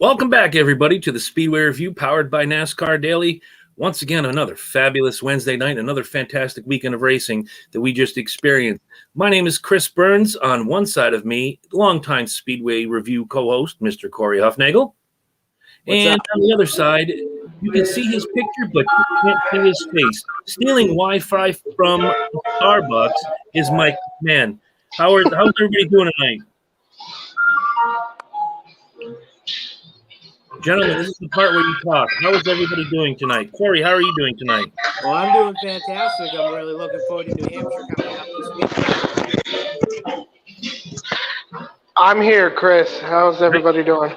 Welcome back, everybody, to the Speedway Review powered by NASCAR Daily. Once again, another fabulous Wednesday night, another fantastic weekend of racing that we just experienced. My name is Chris Burns. On one side of me, longtime Speedway Review co-host, Mr. Corey Huffnagel. On the other side, you can see his picture, but you can't see his face. Stealing Wi-Fi from Starbucks is Mike McMahon. How's everybody doing tonight? Gentlemen, this is the part where you talk. How is everybody doing tonight? Corey, how are you doing tonight? Well, I'm doing fantastic. I'm really looking forward to New Hampshire coming up this week. I'm here, Chris. How's everybody doing?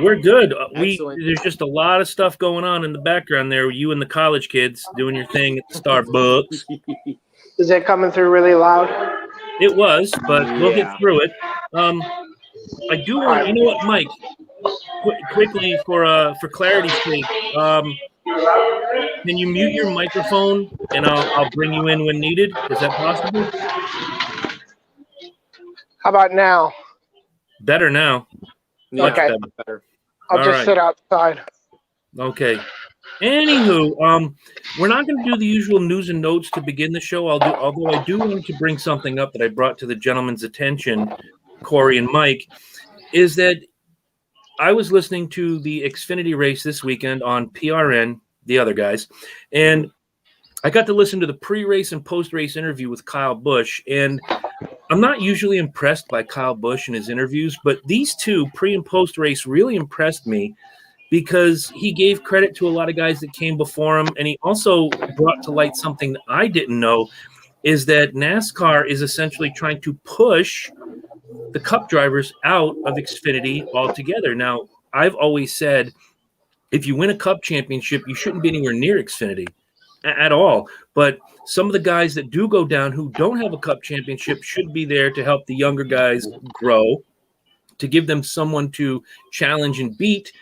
We're good. There's just a lot of stuff going on in the background there. You and the college kids doing your thing at Starbucks. Is it coming through really loud? It was, but we'll get through it. I do want, you know what, Mike? Quickly, for clarity's sake, can you mute your microphone and I'll bring you in when needed? Is that possible? How about now? Better now. Yeah, okay. Better. I'll just sit outside. Okay. Anywho, we're not going to do the usual news and notes to begin the show. Although I do want to bring something up that I brought to the gentleman's attention, Corey and Mike, is that I was listening to the Xfinity race this weekend on PRN, the other guys, and I got to listen to the pre-race and post-race interview with Kyle Busch, and I'm not usually impressed by Kyle Busch and his interviews, but these two, pre- and post-race, really impressed me because he gave credit to a lot of guys that came before him, and he also brought to light something that I didn't know, is that NASCAR is essentially trying to push the Cup drivers out of Xfinity altogether. Now, I've always said, if you win a Cup championship, you shouldn't be anywhere near Xfinity at all. But some of the guys that do go down who don't have a Cup championship should be there to help the younger guys grow, to give them someone to challenge and beat.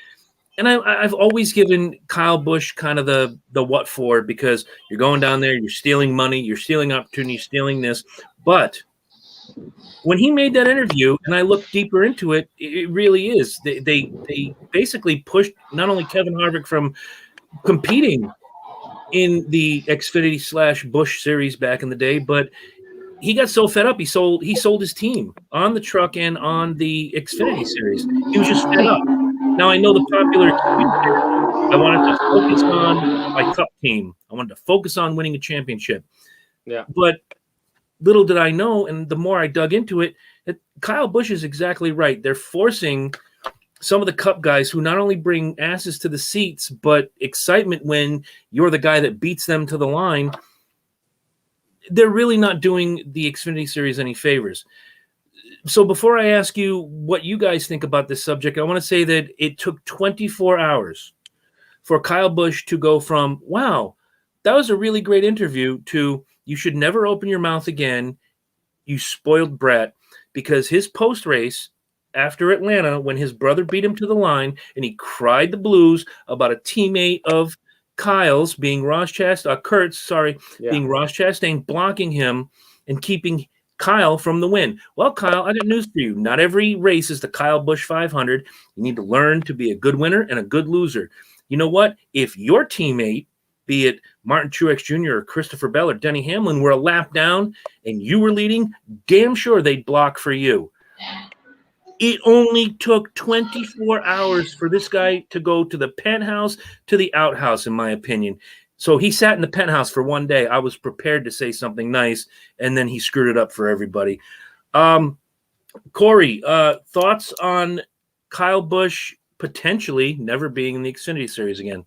And I've always given Kyle Busch kind of the what for, because you're going down there, you're stealing money, you're stealing opportunity, stealing this. But when he made that interview, and I looked deeper into it, it really is. They basically pushed not only Kevin Harvick from competing in the Xfinity / Busch series back in the day, but he got so fed up he sold his team on the truck and on the Xfinity series. He was just fed up. Now I know the popular excuse here, I wanted to focus on my Cup team. I wanted to focus on winning a championship. Yeah. But little did I know, and the more I dug into it, that Kyle Busch is exactly right. They're forcing some of the Cup guys who not only bring asses to the seats, but excitement when you're the guy that beats them to the line. They're really not doing the Xfinity Series any favors. So before I ask you what you guys think about this subject, I want to say that it took 24 hours for Kyle Busch to go from, wow, that was a really great interview, to you should never open your mouth again, you spoiled brat, because his post-race after Atlanta, when his brother beat him to the line and he cried the blues about a teammate of Kyle's being Ross Chastain, being Ross Chastain, blocking him and keeping Kyle from the win. Well, Kyle, I got news for you. Not every race is the Kyle Busch 500. You need to learn to be a good winner and a good loser. You know what? If your teammate, be it Martin Truex Jr. or Christopher Bell or Denny Hamlin, were a lap down and you were leading, damn sure they'd block for you. It only took 24 hours for this guy to go to the penthouse, to the outhouse, in my opinion. So he sat in the penthouse for one day. I was prepared to say something nice, and then he screwed it up for everybody. Corey, thoughts on Kyle Busch potentially never being in the Xfinity Series again?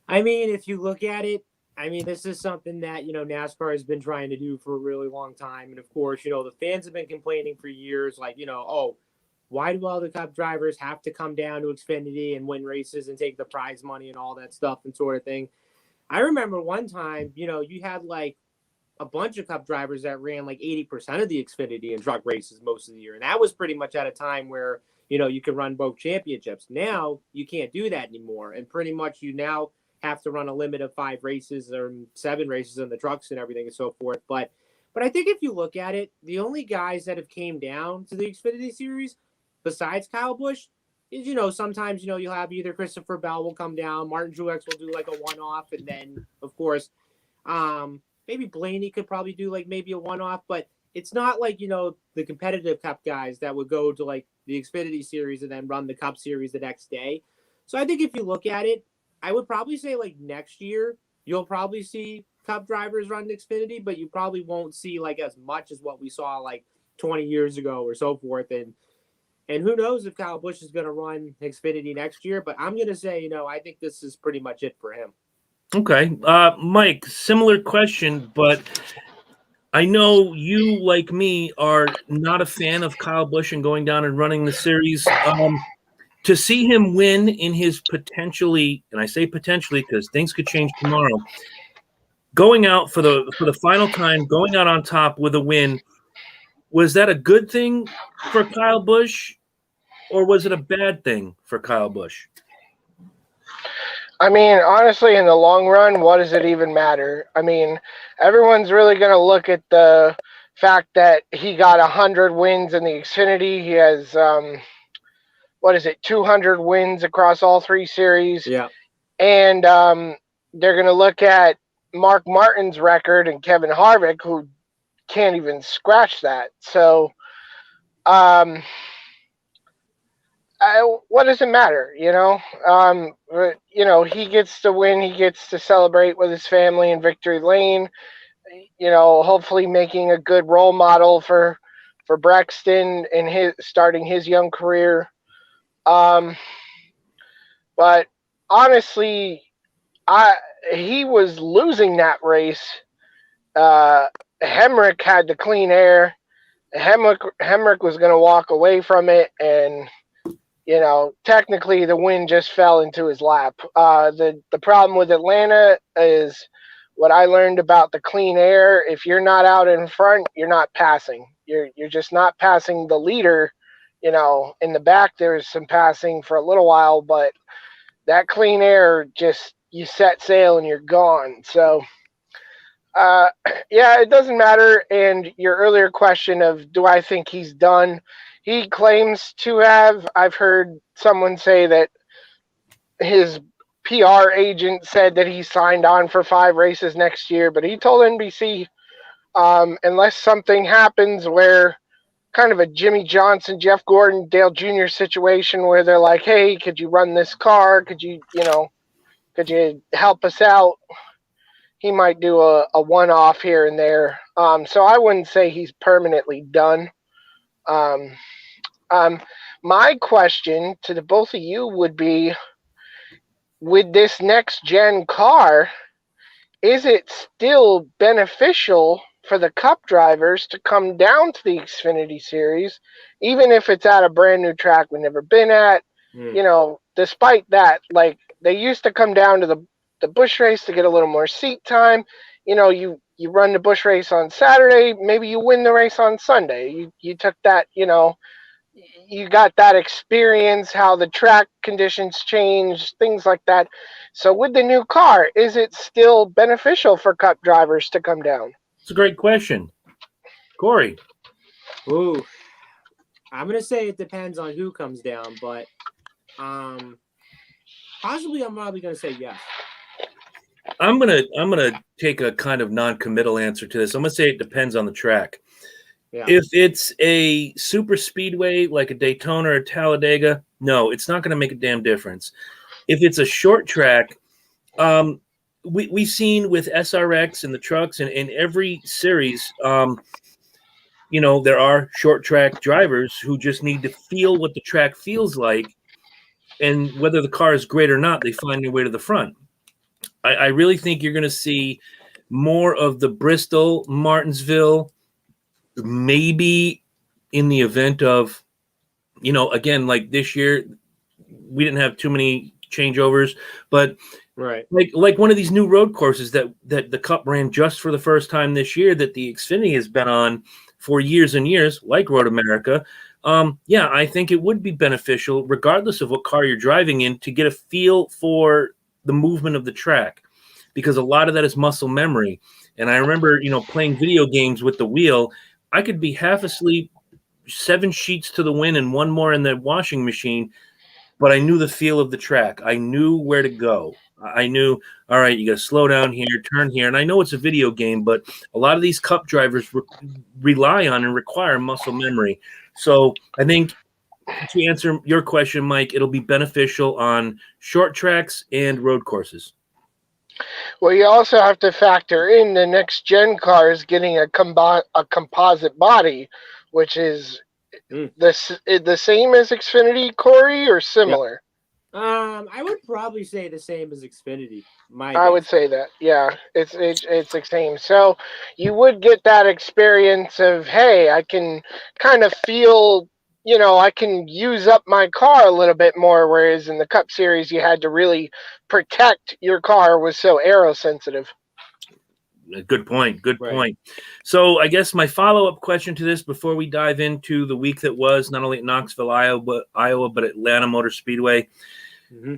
I mean, if you look at it, I mean, this is something that, NASCAR has been trying to do for a really long time. And of course, the fans have been complaining for years, like, oh, why do all the Cup drivers have to come down to Xfinity and win races and take the prize money and all that stuff and sort of thing? I remember one time, you had like a bunch of Cup drivers that ran like 80% of the Xfinity and truck races most of the year. And that was pretty much at a time where, you could run both championships. Now you can't do that anymore. And pretty much you now have to run a limit of 5 races or 7 races in the trucks and everything and so forth. But I think if you look at it, the only guys that have came down to the Xfinity Series besides Kyle Busch is, sometimes, you'll have either Christopher Bell will come down, Martin Truex will do like a one-off, and then, of course, maybe Blaney could probably do like maybe a one-off, but it's not like, the competitive Cup guys that would go to like the Xfinity Series and then run the Cup Series the next day. So I think if you look at it, I would probably say like next year, you'll probably see Cup drivers run Xfinity, but you probably won't see like as much as what we saw like 20 years ago or so forth. And who knows if Kyle Busch is going to run Xfinity next year, but I'm going to say, I think this is pretty much it for him. Okay. Mike, similar question, but I know you, like me, are not a fan of Kyle Busch and going down and running the series. To see him win in his potentially, and I say potentially because things could change tomorrow, going out for the final time, going out on top with a win, was that a good thing for Kyle Busch, or was it a bad thing for Kyle Busch? I mean, honestly, in the long run, what does it even matter? I mean, everyone's really going to look at the fact that he got 100 wins in the Xfinity. He has, 200 wins across all three series. Yeah. And they're going to look at Mark Martin's record and Kevin Harvick, who can't even scratch that. So, what does it matter? He gets to win. He gets to celebrate with his family in victory lane. Hopefully making a good role model for Braxton in starting his young career. But honestly, he was losing that race. Hemrick had the clean air. Hemrick was going to walk away from it, and technically the win just fell into his lap. The problem with Atlanta is what I learned about the clean air. If you're not out in front, you're not passing. You're just not passing the leader. In the back there's some passing for a little while, but that clean air, just you set sail and you're gone. So it doesn't matter. And your earlier question of, do I think he's done? He claims to have. I've heard someone say that his PR agent said that he signed on for 5 races next year, but he told NBC, unless something happens where kind of a Jimmy Johnson, Jeff Gordon, Dale Jr. situation where they're like, hey, could you run this car? Could you help us out? He might do a one-off here and there. So I wouldn't say he's permanently done. My question to the both of you would be, with this next gen car, is it still beneficial for the Cup drivers to come down to the Xfinity Series, even if it's at a brand new track we've never been at? Despite that, like, they used to come down to the Busch race to get a little more seat time. You run the Busch race on Saturday, maybe you win the race on Sunday. You took that, you got that experience, how the track conditions change, things like that. So with the new car, is it still beneficial for Cup drivers to come down? It's a great question. Corey. Ooh, I'm going to say it depends on who comes down, but possibly I'm probably going to say yes. I'm gonna take a kind of non-committal answer to this. I'm gonna say it depends on the track. Yeah. If it's a super speedway like a Daytona or Talladega, no, it's not gonna make a damn difference. If it's a short track, we've seen with SRX and the trucks and in every series, there are short track drivers who just need to feel what the track feels like, and whether the car is great or not, they find their way to the front. I really think you're going to see more of the Bristol, Martinsville, maybe in the event of, again, like this year, we didn't have too many changeovers, but right, like one of these new road courses that the Cup ran just for the first time this year that the Xfinity has been on for years and years, like Road America. I think it would be beneficial, regardless of what car you're driving in, to get a feel for the movement of the track, because a lot of that is muscle memory. And I remember, playing video games with the wheel, I could be half asleep, 7 sheets to the wind and one more in the washing machine. but I knew the feel of the track. I knew where to go. I knew, all right, you got to slow down here, turn here. And I know it's a video game, but a lot of these cup drivers rely on and require muscle memory. So I think to answer your question, Mike, it'll be beneficial on short tracks and road courses. Well, you also have to factor in the next gen cars getting a composite body, which is the same as Xfinity, Corey, or similar? I would probably say the same as Xfinity. I would say that, yeah, it's the same. So you would get that experience of, hey, I can kind of feel, I can use up my car a little bit more, whereas in the Cup Series you had to really protect your car, was so aero sensitive. Good point. Good point. So I guess my follow-up question to this before we dive into the week that was, not only at Knoxville, Iowa, but Atlanta Motor Speedway. Mm-hmm.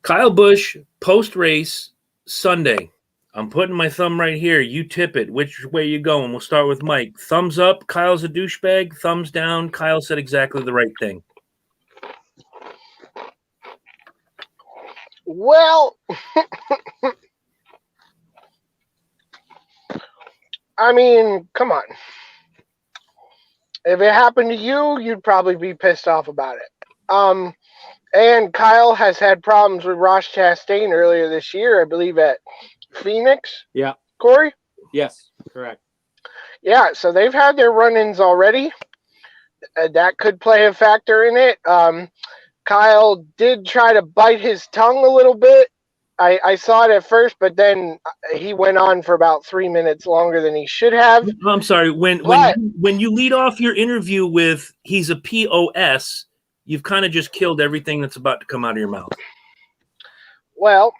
Kyle Busch, post-race Sunday. I'm putting my thumb right here. You tip it. Which way you going? We'll start with Mike. Thumbs up, Kyle's a douchebag. Thumbs down, Kyle said exactly the right thing. Well, I mean, come on. If it happened to you, you'd probably be pissed off about it. And Kyle has had problems with Ross Chastain earlier this year, I believe at Phoenix. Yeah. Corey? Yes, correct. Yeah, so they've had their run-ins already. That could play a factor in it. Kyle did try to bite his tongue a little bit. I saw it at first, but then he went on for about 3 minutes longer than he should have. I'm sorry. When you lead off your interview with he's a POS, you've kind of just killed everything that's about to come out of your mouth. Well,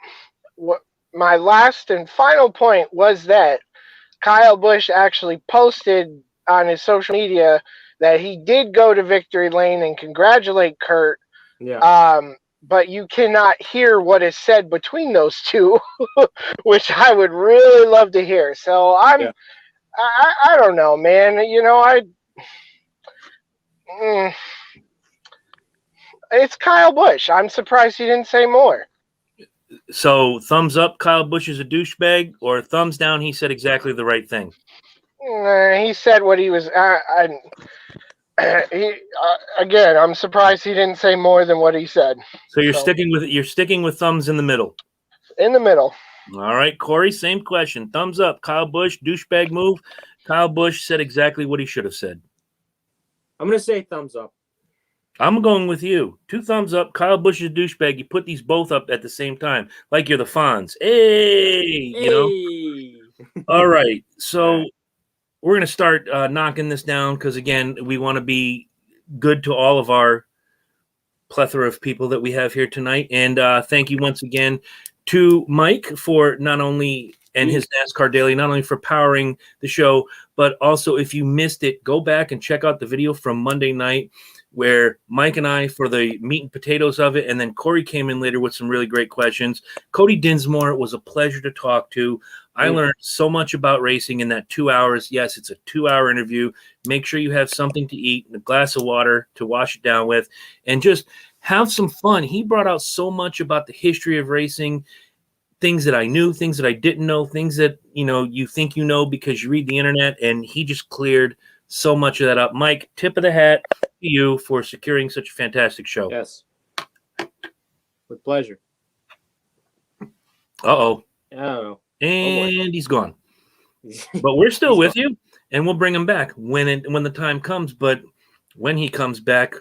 my last and final point was that Kyle Busch actually posted on his social media that he did go to victory lane and congratulate Kurt. Yeah. But you cannot hear what is said between those two, which I would really love to hear. So I don't know, man. It's Kyle Busch. I'm surprised he didn't say more. So thumbs up, Kyle Busch is a douchebag, or thumbs down, he said exactly the right thing. He said what he was. Again, I'm surprised he didn't say more than what he said. So you're sticking with thumbs in the middle. In the middle. All right, Corey, same question. Thumbs up, Kyle Busch, douchebag move. Kyle Busch said exactly what he should have said. I'm going to say thumbs up. I'm going with you. 2 thumbs up. Kyle Busch is a douchebag. You put these both up at the same time, like you're the Fonz. Hey, All right, so we're going to start knocking this down because, again, we want to be good to all of our plethora of people that we have here tonight. And thank you once again to Mike for not only and his NASCAR Daily, not only for powering the show, but also if you missed it, go back and check out the video from Monday night where Mike and I for the meat and potatoes of it, and then Corey came in later with some really great questions. Cody Dinsmore, it was a pleasure to talk to. I learned so much about racing in that 2 hours. Yes, it's a 2-hour interview. Make sure you have something to eat and a glass of water to wash it down with, and just have some fun. He brought out so much about the history of racing, things that I knew, things that I didn't know, things that, you think you know because you read the internet, and he just cleared so much of that up. Mike, tip of the hat to you for securing such a fantastic show. Yes. With pleasure. Uh-oh. Oh. And he's gone. But we're still with you, and we'll bring him back when the time comes. But when he comes back,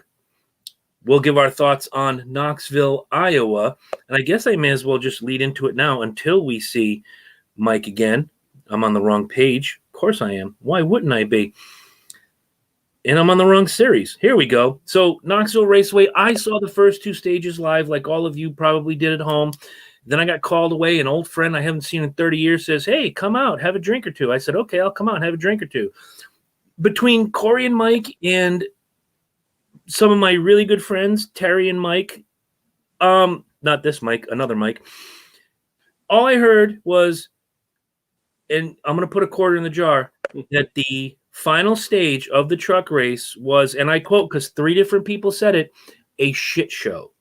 we'll give our thoughts on Knoxville, Iowa. And I guess I may as well just lead into it now until we see Mike again. I'm on the wrong page. Of course I am. Why wouldn't I be? And I'm on the wrong series. Here we go. So Knoxville Raceway, I saw the first 2 stages live like all of you probably did at home. Then I got called away. An old friend I haven't seen in 30 years says, hey, come out, have a drink or two. I said, okay, I'll come out and have a drink or two. Between Corey and Mike and some of my really good friends, Terry and Mike, not this Mike, another Mike, all I heard was, and I'm going to put a quarter in the jar, that the final stage of the truck race was, and I quote because 3 different people said it, a shit show.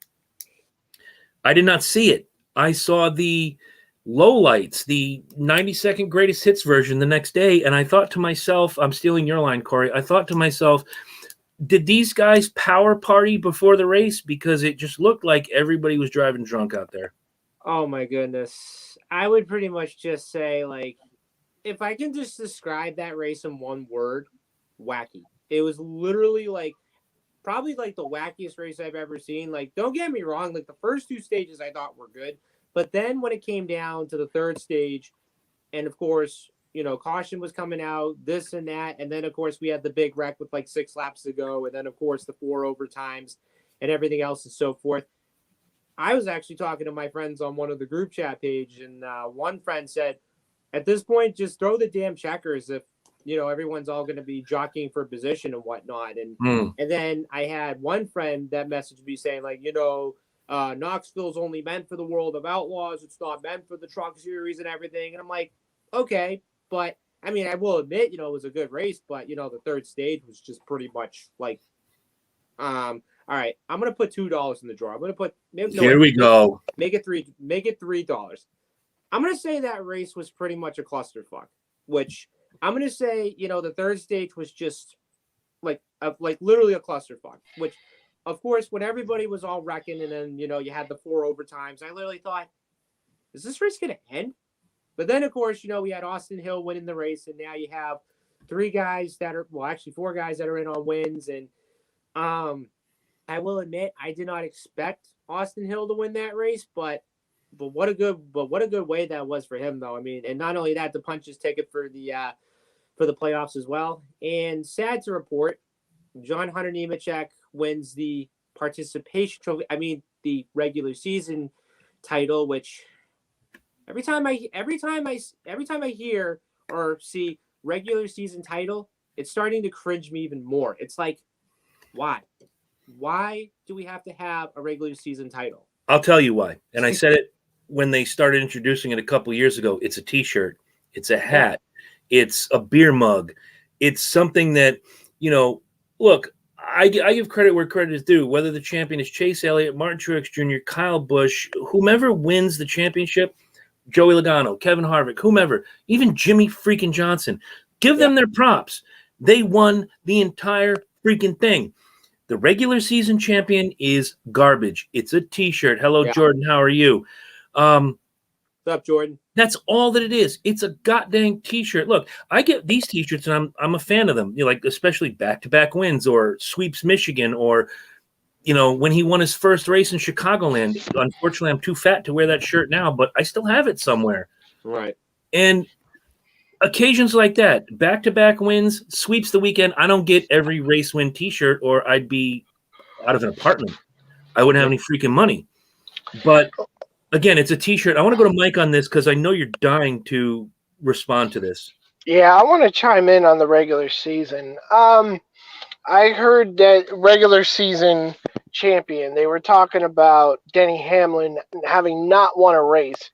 I did not see it. I saw the lowlights, the 90-second greatest hits version the next day, and I thought to myself, I'm stealing your line, Corey. I thought to myself, did these guys power party before the race? Because it just looked like everybody was driving drunk out there. Oh my goodness. I would pretty much just say, like, if I can just describe that race in one word, wacky. It was literally like probably like the wackiest race I've ever seen. Like, don't get me wrong, like the first two stages I thought were good, but then when it came down to the third stage, and of course, you know, caution was coming out, this and that, and then of course we had the big wreck with like 6 laps to go, and then of course the 4 overtimes and everything else and so forth. I was actually talking to my friends on one of the group chat page, and one friend said, at this point, just throw the damn checkers if, you know, everyone's all going to be jockeying for position and whatnot. And and then I had one friend that messaged me saying, like, you know, Knoxville's only meant for the World of Outlaws. It's not meant for the Truck Series and everything. And I'm like, okay. But, I mean, I will admit, you know, it was a good race. But, you know, the third stage was just pretty much like, all right, I'm going to put $2 in the drawer. I'm going to put – Here we go. Make it $3. I'm going to say that race was pretty much a clusterfuck, which I'm going to say, you know, the third stage was just like literally a clusterfuck, which, of course, when everybody was all wrecking and then, you know, you had the 4 overtimes, I literally thought, is this race going to end? But then, of course, you know, we had Austin Hill winning the race, and now you have 4 guys that are in on wins. And I will admit, I did not expect Austin Hill to win that race, but what a good way that was for him, though. I mean, and not only that, to punch his ticket for the playoffs as well. And sad to report, John Hunter Nemechek wins the participation trophy. I mean, the regular season title, which every time I hear or see regular season title, it's starting to cringe me even more. It's like, why? Why do we have to have a regular season title? I'll tell you why. And I said it when they started introducing it a couple years ago. It's a T-shirt. It's a hat. It's a beer mug. It's something that, you know, look, I give credit where credit is due. Whether the champion is Chase Elliott, Martin Truex Jr., Kyle Busch, whomever wins the championship, Joey Logano, Kevin Harvick, whomever, even Jimmy freaking Johnson, give them their props. They won the entire freaking thing. The regular season champion is garbage. It's a T-shirt. Hello, Jordan. How are you? What's up, Jordan? That's all that it is. It's a goddamn T-shirt. Look, I get these T-shirts, and I'm a fan of them. You know, like especially back-to-back wins or sweeps Michigan, or you know when he won his first race in Chicagoland. Unfortunately, I'm too fat to wear that shirt now, but I still have it somewhere. Right. And occasions like that, back-to-back wins, sweeps the weekend. I don't get every race win T-shirt, or I'd be out of an apartment. I wouldn't have any freaking money. But again, it's a T-shirt. I want to go to Mike on this because I know you're dying to respond to this. Yeah, I want to chime in on the regular season. I heard that regular season champion, they were talking about Denny Hamlin having not won a race,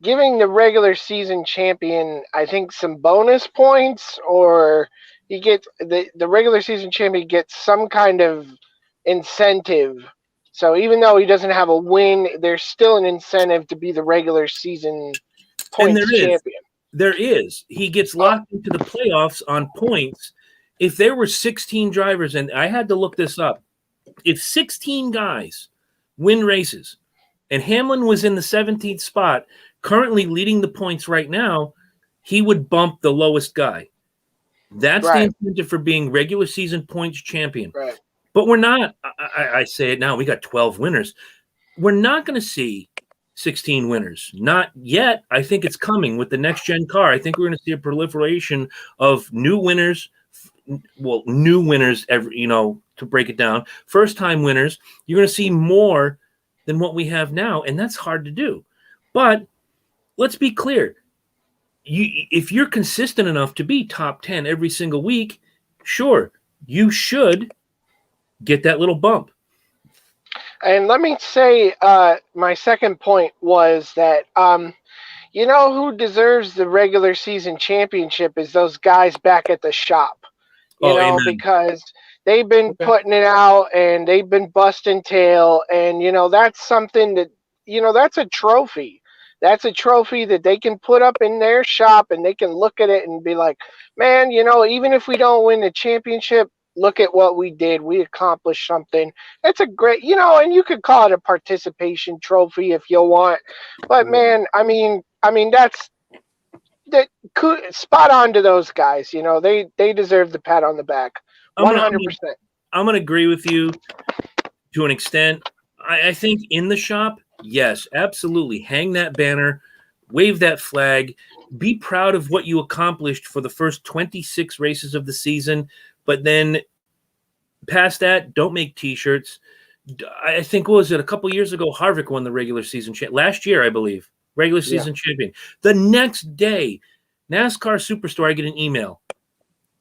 giving the regular season champion, I think, some bonus points, or he gets the regular season champion gets some kind of incentive. So even though he doesn't have a win, there's still an incentive to be the regular season points champion. There is. He gets locked into the playoffs on points. If there were 16 drivers, and I had to look this up, if 16 guys win races, and Hamlin was in the 17th spot, currently leading the points right now, he would bump the lowest guy. That's the incentive for being regular season points champion. Right. But we're not, I say it now, we got 12 winners. We're not going to see 16 winners. Not yet. I think it's coming with the next-gen car. I think we're going to see a proliferation of new winners. Well, new winners, to break it down. First-time winners. You're going to see more than what we have now, and that's hard to do. But let's be clear. If you're consistent enough to be top 10 every single week, sure, you should get that little bump. And let me say, my second point was that, you know who deserves the regular season championship is those guys back at the shop. You know, amen. Because they've been putting it out, and they've been busting tail, and that's something that that's a trophy. That's a trophy that they can put up in their shop, and they can look at it and be like, man, even if we don't win the championship, look at what we did. We accomplished something. That's a great, and you could call it a participation trophy if you want. But man, I mean, that's that spot on to those guys. They deserve the pat on the back. 100%. I'm gonna agree with you to an extent. I think in the shop, yes, absolutely. Hang that banner, wave that flag, be proud of what you accomplished for the first 26 races of the season. But then past that, don't make T-shirts. I think, what was it, a couple years ago, Harvick won the regular season last year, I believe, regular season champion. The next day, NASCAR Superstore, I get an email.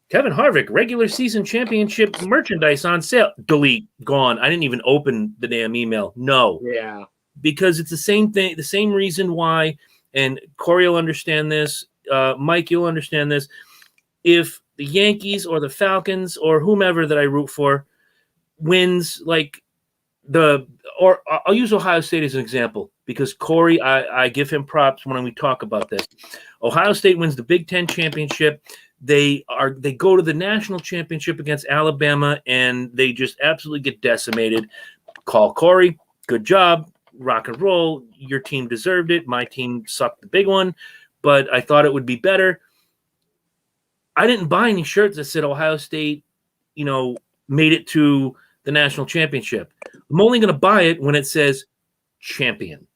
Kevin Harvick, regular season championship merchandise on sale. Delete, gone. I didn't even open the damn email. No. Yeah. Because it's the same thing, the same reason why, and Corey will understand this, Mike, you'll understand this. If the Yankees or the Falcons or whomever that I root for wins, or I'll use Ohio State as an example, because Corey, I give him props when we talk about this. Ohio State wins the Big Ten championship. They go to the national championship against Alabama, and they just absolutely get decimated. Call Corey. Good job. Rock and roll. Your team deserved it. My team sucked the big one, but I thought it would be better. I didn't buy any shirts that said Ohio State, made it to the national championship. I'm only going to buy it when it says champion.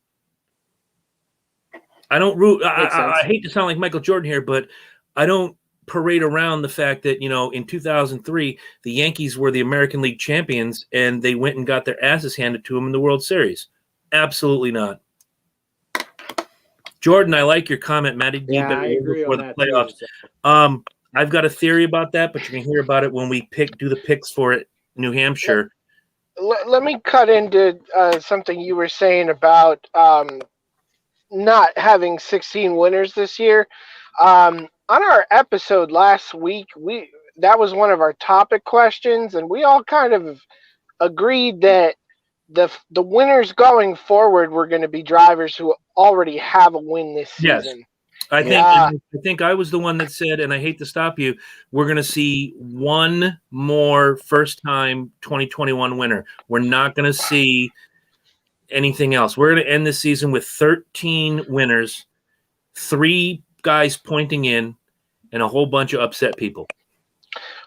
I don't root. I hate to sound like Michael Jordan here, but I don't parade around the fact that, in 2003, the Yankees were the American League champions and they went and got their asses handed to them in the World Series. Absolutely not. Jordan, I like your comment, Matty. Yeah, I agree before on the that playoffs. Too. I've got a theory about that, but you can hear about it when we do the picks for it, New Hampshire. Let me cut into something you were saying about not having 16 winners this year. On our episode last week, that was one of our topic questions, and we all kind of agreed that the winners going forward were going to be drivers who already have a win this season. I think I was the one that said, and I hate to stop you, we're going to see one more first-time 2021 winner. We're not going to see anything else. We're going to end the season with 13 winners, 3 guys pointing in, and a whole bunch of upset people.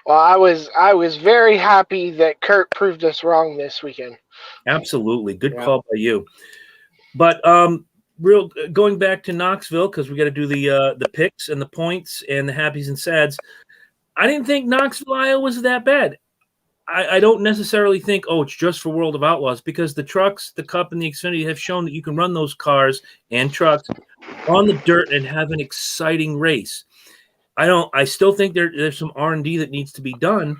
Well, I was very happy that Kurt proved us wrong this weekend. Absolutely. Good call by you. But going back to Knoxville, because we got to do the picks and the points and the happies and sads. I didn't think Knoxville, Iowa was that bad. I don't necessarily think, it's just for World of Outlaws, because the trucks, the Cup, and the Xfinity have shown that you can run those cars and trucks on the dirt and have an exciting race. I still think there's some R&D that needs to be done,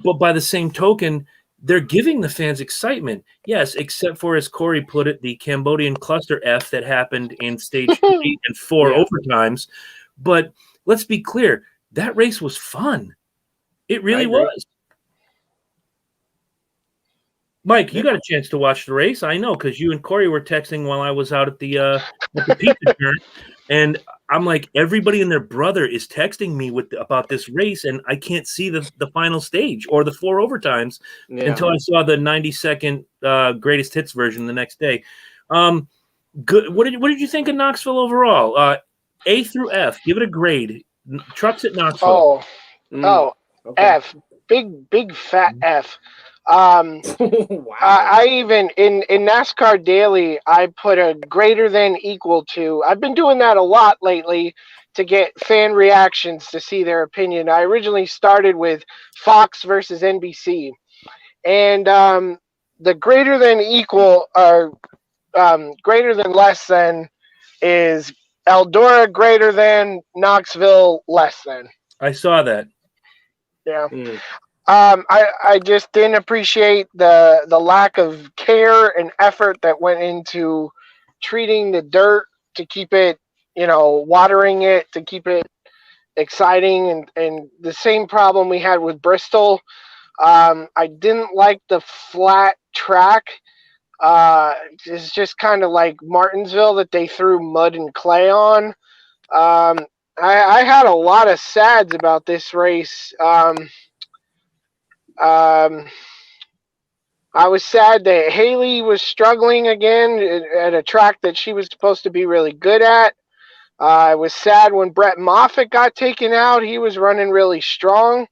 but by the same token, they're giving the fans excitement. Yes, except for, as Corey put it, the Cambodian cluster F that happened in stage 3 and 4 overtimes. But let's be clear, that race was fun. It really was. Mike, you got a chance to watch the race. I know, because you and Corey were texting while I was out at the pizza joint, and I'm like, everybody and their brother is texting me about this race, and I can't see the final stage or the 4 overtimes until I saw the 90-second greatest hits version the next day. Good. What did you think of Knoxville overall? A through F. Give it a grade. Trucks at Knoxville. Okay. F. Big fat F. Wow. I even in NASCAR Daily, I put a greater than equal to. I've been doing that a lot lately to get fan reactions to see their opinion. I originally started with Fox versus NBC, and the greater than equal or greater than less than is Eldora greater than, Knoxville less than. I saw that. Yeah. I just didn't appreciate the lack of care and effort that went into treating the dirt to keep it, watering it, to keep it exciting. And the same problem we had with Bristol. I didn't like the flat track. It's just kind of like Martinsville that they threw mud and clay on. I had a lot of sads about this race. I was sad that Haley was struggling again at a track that she was supposed to be really good at. I was sad when Brett Moffitt got taken out. He was running really strong.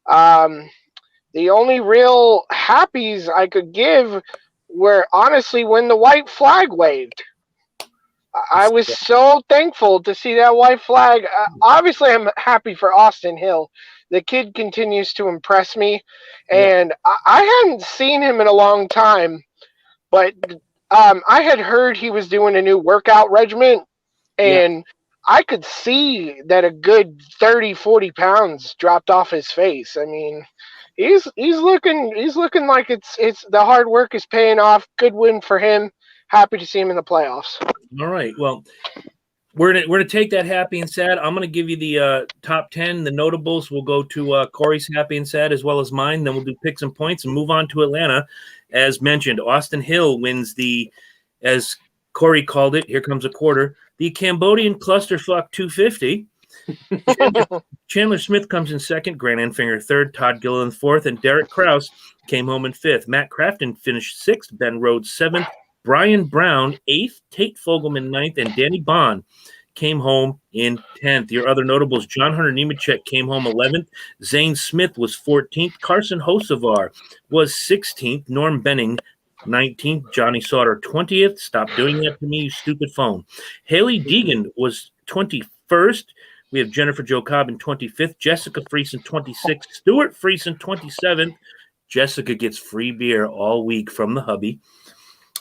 The only real happies I could give were honestly when the white flag waved. I was so thankful to see that white flag. Obviously, I'm happy for Austin Hill. The kid continues to impress me, and I hadn't seen him in a long time, but I had heard he was doing a new workout regimen, and I could see that a good 30, 40 pounds dropped off his face. I mean, he's looking like it's the hard work is paying off. Good win for him. Happy to see him in the playoffs. All right. Well, we're gonna take that happy and sad. I'm gonna give you the top 10, the notables. We'll go to Corey's happy and sad as well as mine. Then we'll do picks and points and move on to Atlanta. As mentioned, Austin Hill wins the, as Corey called it, here comes a quarter, the Cambodian Clusterfuck 250. Chandler Smith comes in second, Grant Enfinger third, Todd Gilliland fourth, and Derek Kraus came home in fifth. Matt Crafton finished sixth, Ben Rhodes seventh, Brian Brown eighth, Tate Fogelman ninth, and Danny Bond came home in 10th. Your other notables, John Hunter Nemechek came home 11th, Zane Smith was 14th, Carson Hocevar was 16th, Norm Benning 19th, Johnny Sauter 20th. Stop doing that to me, you stupid phone. Haley Deegan was 21st. We have Jennifer Jo Cobb in 25th, Jessica Friesen 26th, Stuart Friesen 27th. Jessica gets free beer all week from the hubby.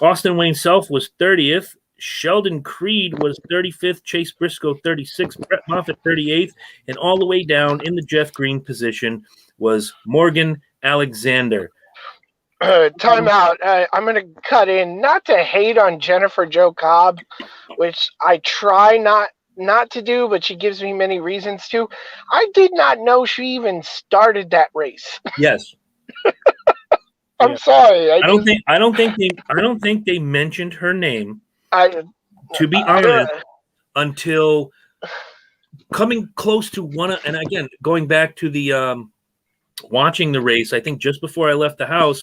Austin Wayne Self was 30th. Sheldon Creed was 35th. Chase Briscoe 36th. Brett Moffitt 38th. And all the way down in the Jeff Green position was Morgan Alexander. Time out. I'm going to cut in, not to hate on Jennifer Jo Cobb, which I try not to do, but she gives me many reasons to. I did not know she even started that race. Yes. I'm sorry. I don't think they mentioned her name. To be honest, until coming close to one, and again, going back to the watching the race, I think just before I left the house,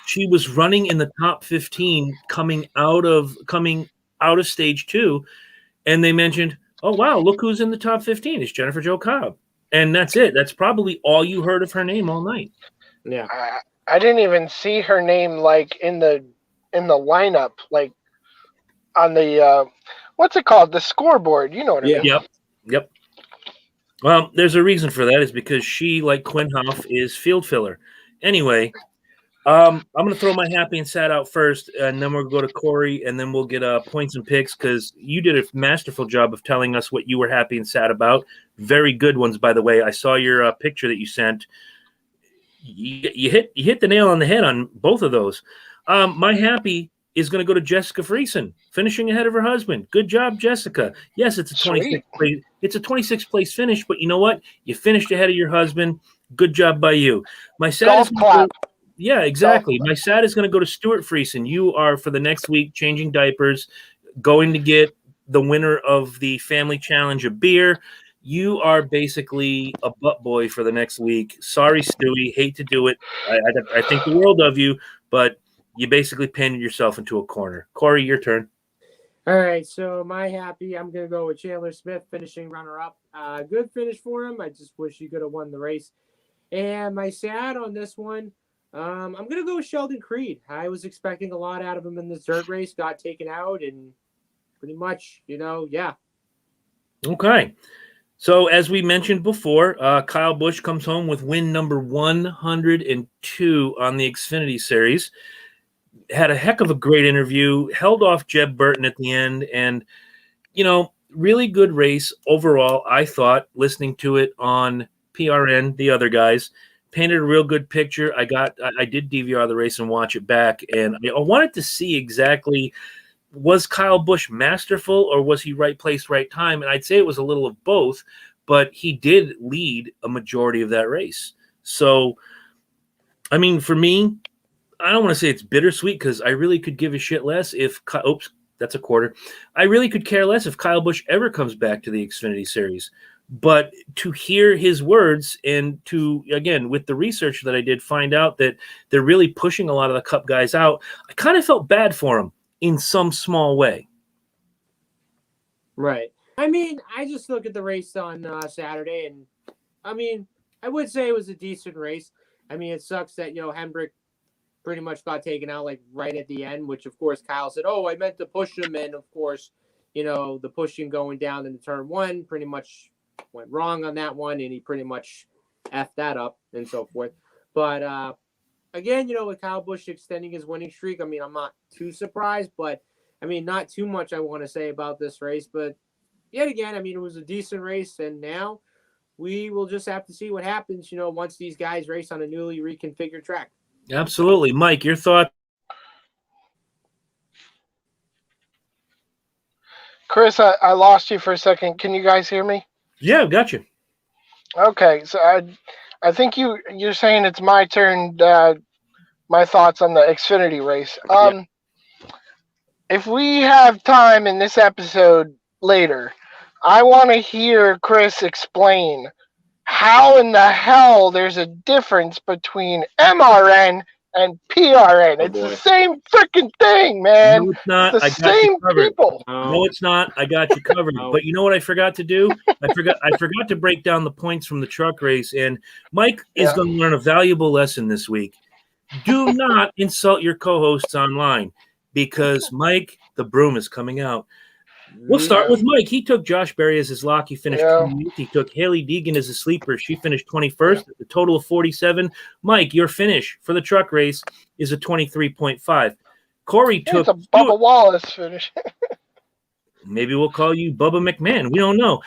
she was running in the top 15 coming out of stage 2, and they mentioned, oh wow, look who's in the top 15. It's Jennifer Jo Cobb. And that's it. That's probably all you heard of her name all night. Yeah. I didn't even see her name like in the lineup, like on the what's it called? The scoreboard. You know what I mean? Yep. Well, there's a reason for that. Is because she, like Quinn Hoff, is field filler. Anyway, I'm going to throw my happy and sad out first, and then we'll go to Corey, and then we'll get points and picks, because you did a masterful job of telling us what you were happy and sad about. Very good ones, by the way. I saw your picture that you sent. You hit the nail on the head on both of those. My happy is going to go to Jessica Friesen, finishing ahead of her husband. Good job, Jessica. Yes, it's a 26th place finish, but you know what? You finished ahead of your husband. Good job by you. My sad is yeah, exactly. My sad is going to go to Stuart Friesen. You are, for the next week, changing diapers, going to get the winner of the family challenge a beer. You are basically a butt boy for the next week. Sorry, Stewie. Hate to do it. I think the world of you, but you basically painted yourself into a corner. Corey, your turn. All right, so my happy, I'm going to go with Chandler Smith, finishing runner-up. Good finish for him. I just wish he could have won the race. And my sad on this one, I'm going to go with Sheldon Creed. I was expecting a lot out of him in this dirt race, got taken out, and pretty much, yeah. Okay. So, as we mentioned before, Kyle Busch comes home with win number 102 on the Xfinity Series. Had a heck of a great interview, held off Jeb Burton at the end, and, really good race overall, I thought, listening to it on PRN, the other guys, painted a real good picture. I did DVR the race and watch it back, and I wanted to see exactly, was Kyle Busch masterful or was he right place, right time? And I'd say it was a little of both, but he did lead a majority of that race. So I mean, for me, I don't want to say it's bittersweet because I really could give a shit less if oops, that's a quarter. I really could care less if Kyle Busch ever comes back to the Xfinity Series. But to hear his words and to, again, with the research that I did, find out that they're really pushing a lot of the Cup guys out, I kind of felt bad for him in some small way. Right. I mean, I just look at the race on Saturday, and I mean, I would say it was a decent race. I mean, it sucks that, Hendrick pretty much got taken out like right at the end, which of course Kyle said, "Oh, I meant to push him," and of course, the pushing going down into turn one pretty much went wrong on that one, and he pretty much effed that up and so forth. But again, with Kyle Busch extending his winning streak, I mean, I'm not too surprised, but I mean, not too much I want to say about this race, but yet again, I mean, it was a decent race, and now we will just have to see what happens, once these guys race on a newly reconfigured track. Absolutely. Mike, your thoughts? Chris, I lost you for a second. Can you guys hear me? Yeah, gotcha. Okay, so I think you're saying it's my turn. My thoughts on the Xfinity race. If we have time in this episode later, I want to hear Chris explain how in the hell there's a difference between MRN and PRN. It's the same freaking thing, man. No, it's not. It's the same people. No, it's not. I got you covered. But you know what I forgot to do? I forgot to break down the points from the truck race. And Mike is going to learn a valuable lesson this week. Do not insult your co-hosts online because Mike, the broom is coming out. We'll start with Mike. He took Josh Berry as his lock. He finished 28th. He took Haley Deegan as a sleeper. She finished 21st. A total of 47. Mike, your finish for the truck race is a 23.5. Corey took... It's a Bubba Wallace finish. Maybe we'll call you Bubba McMahon. We don't know.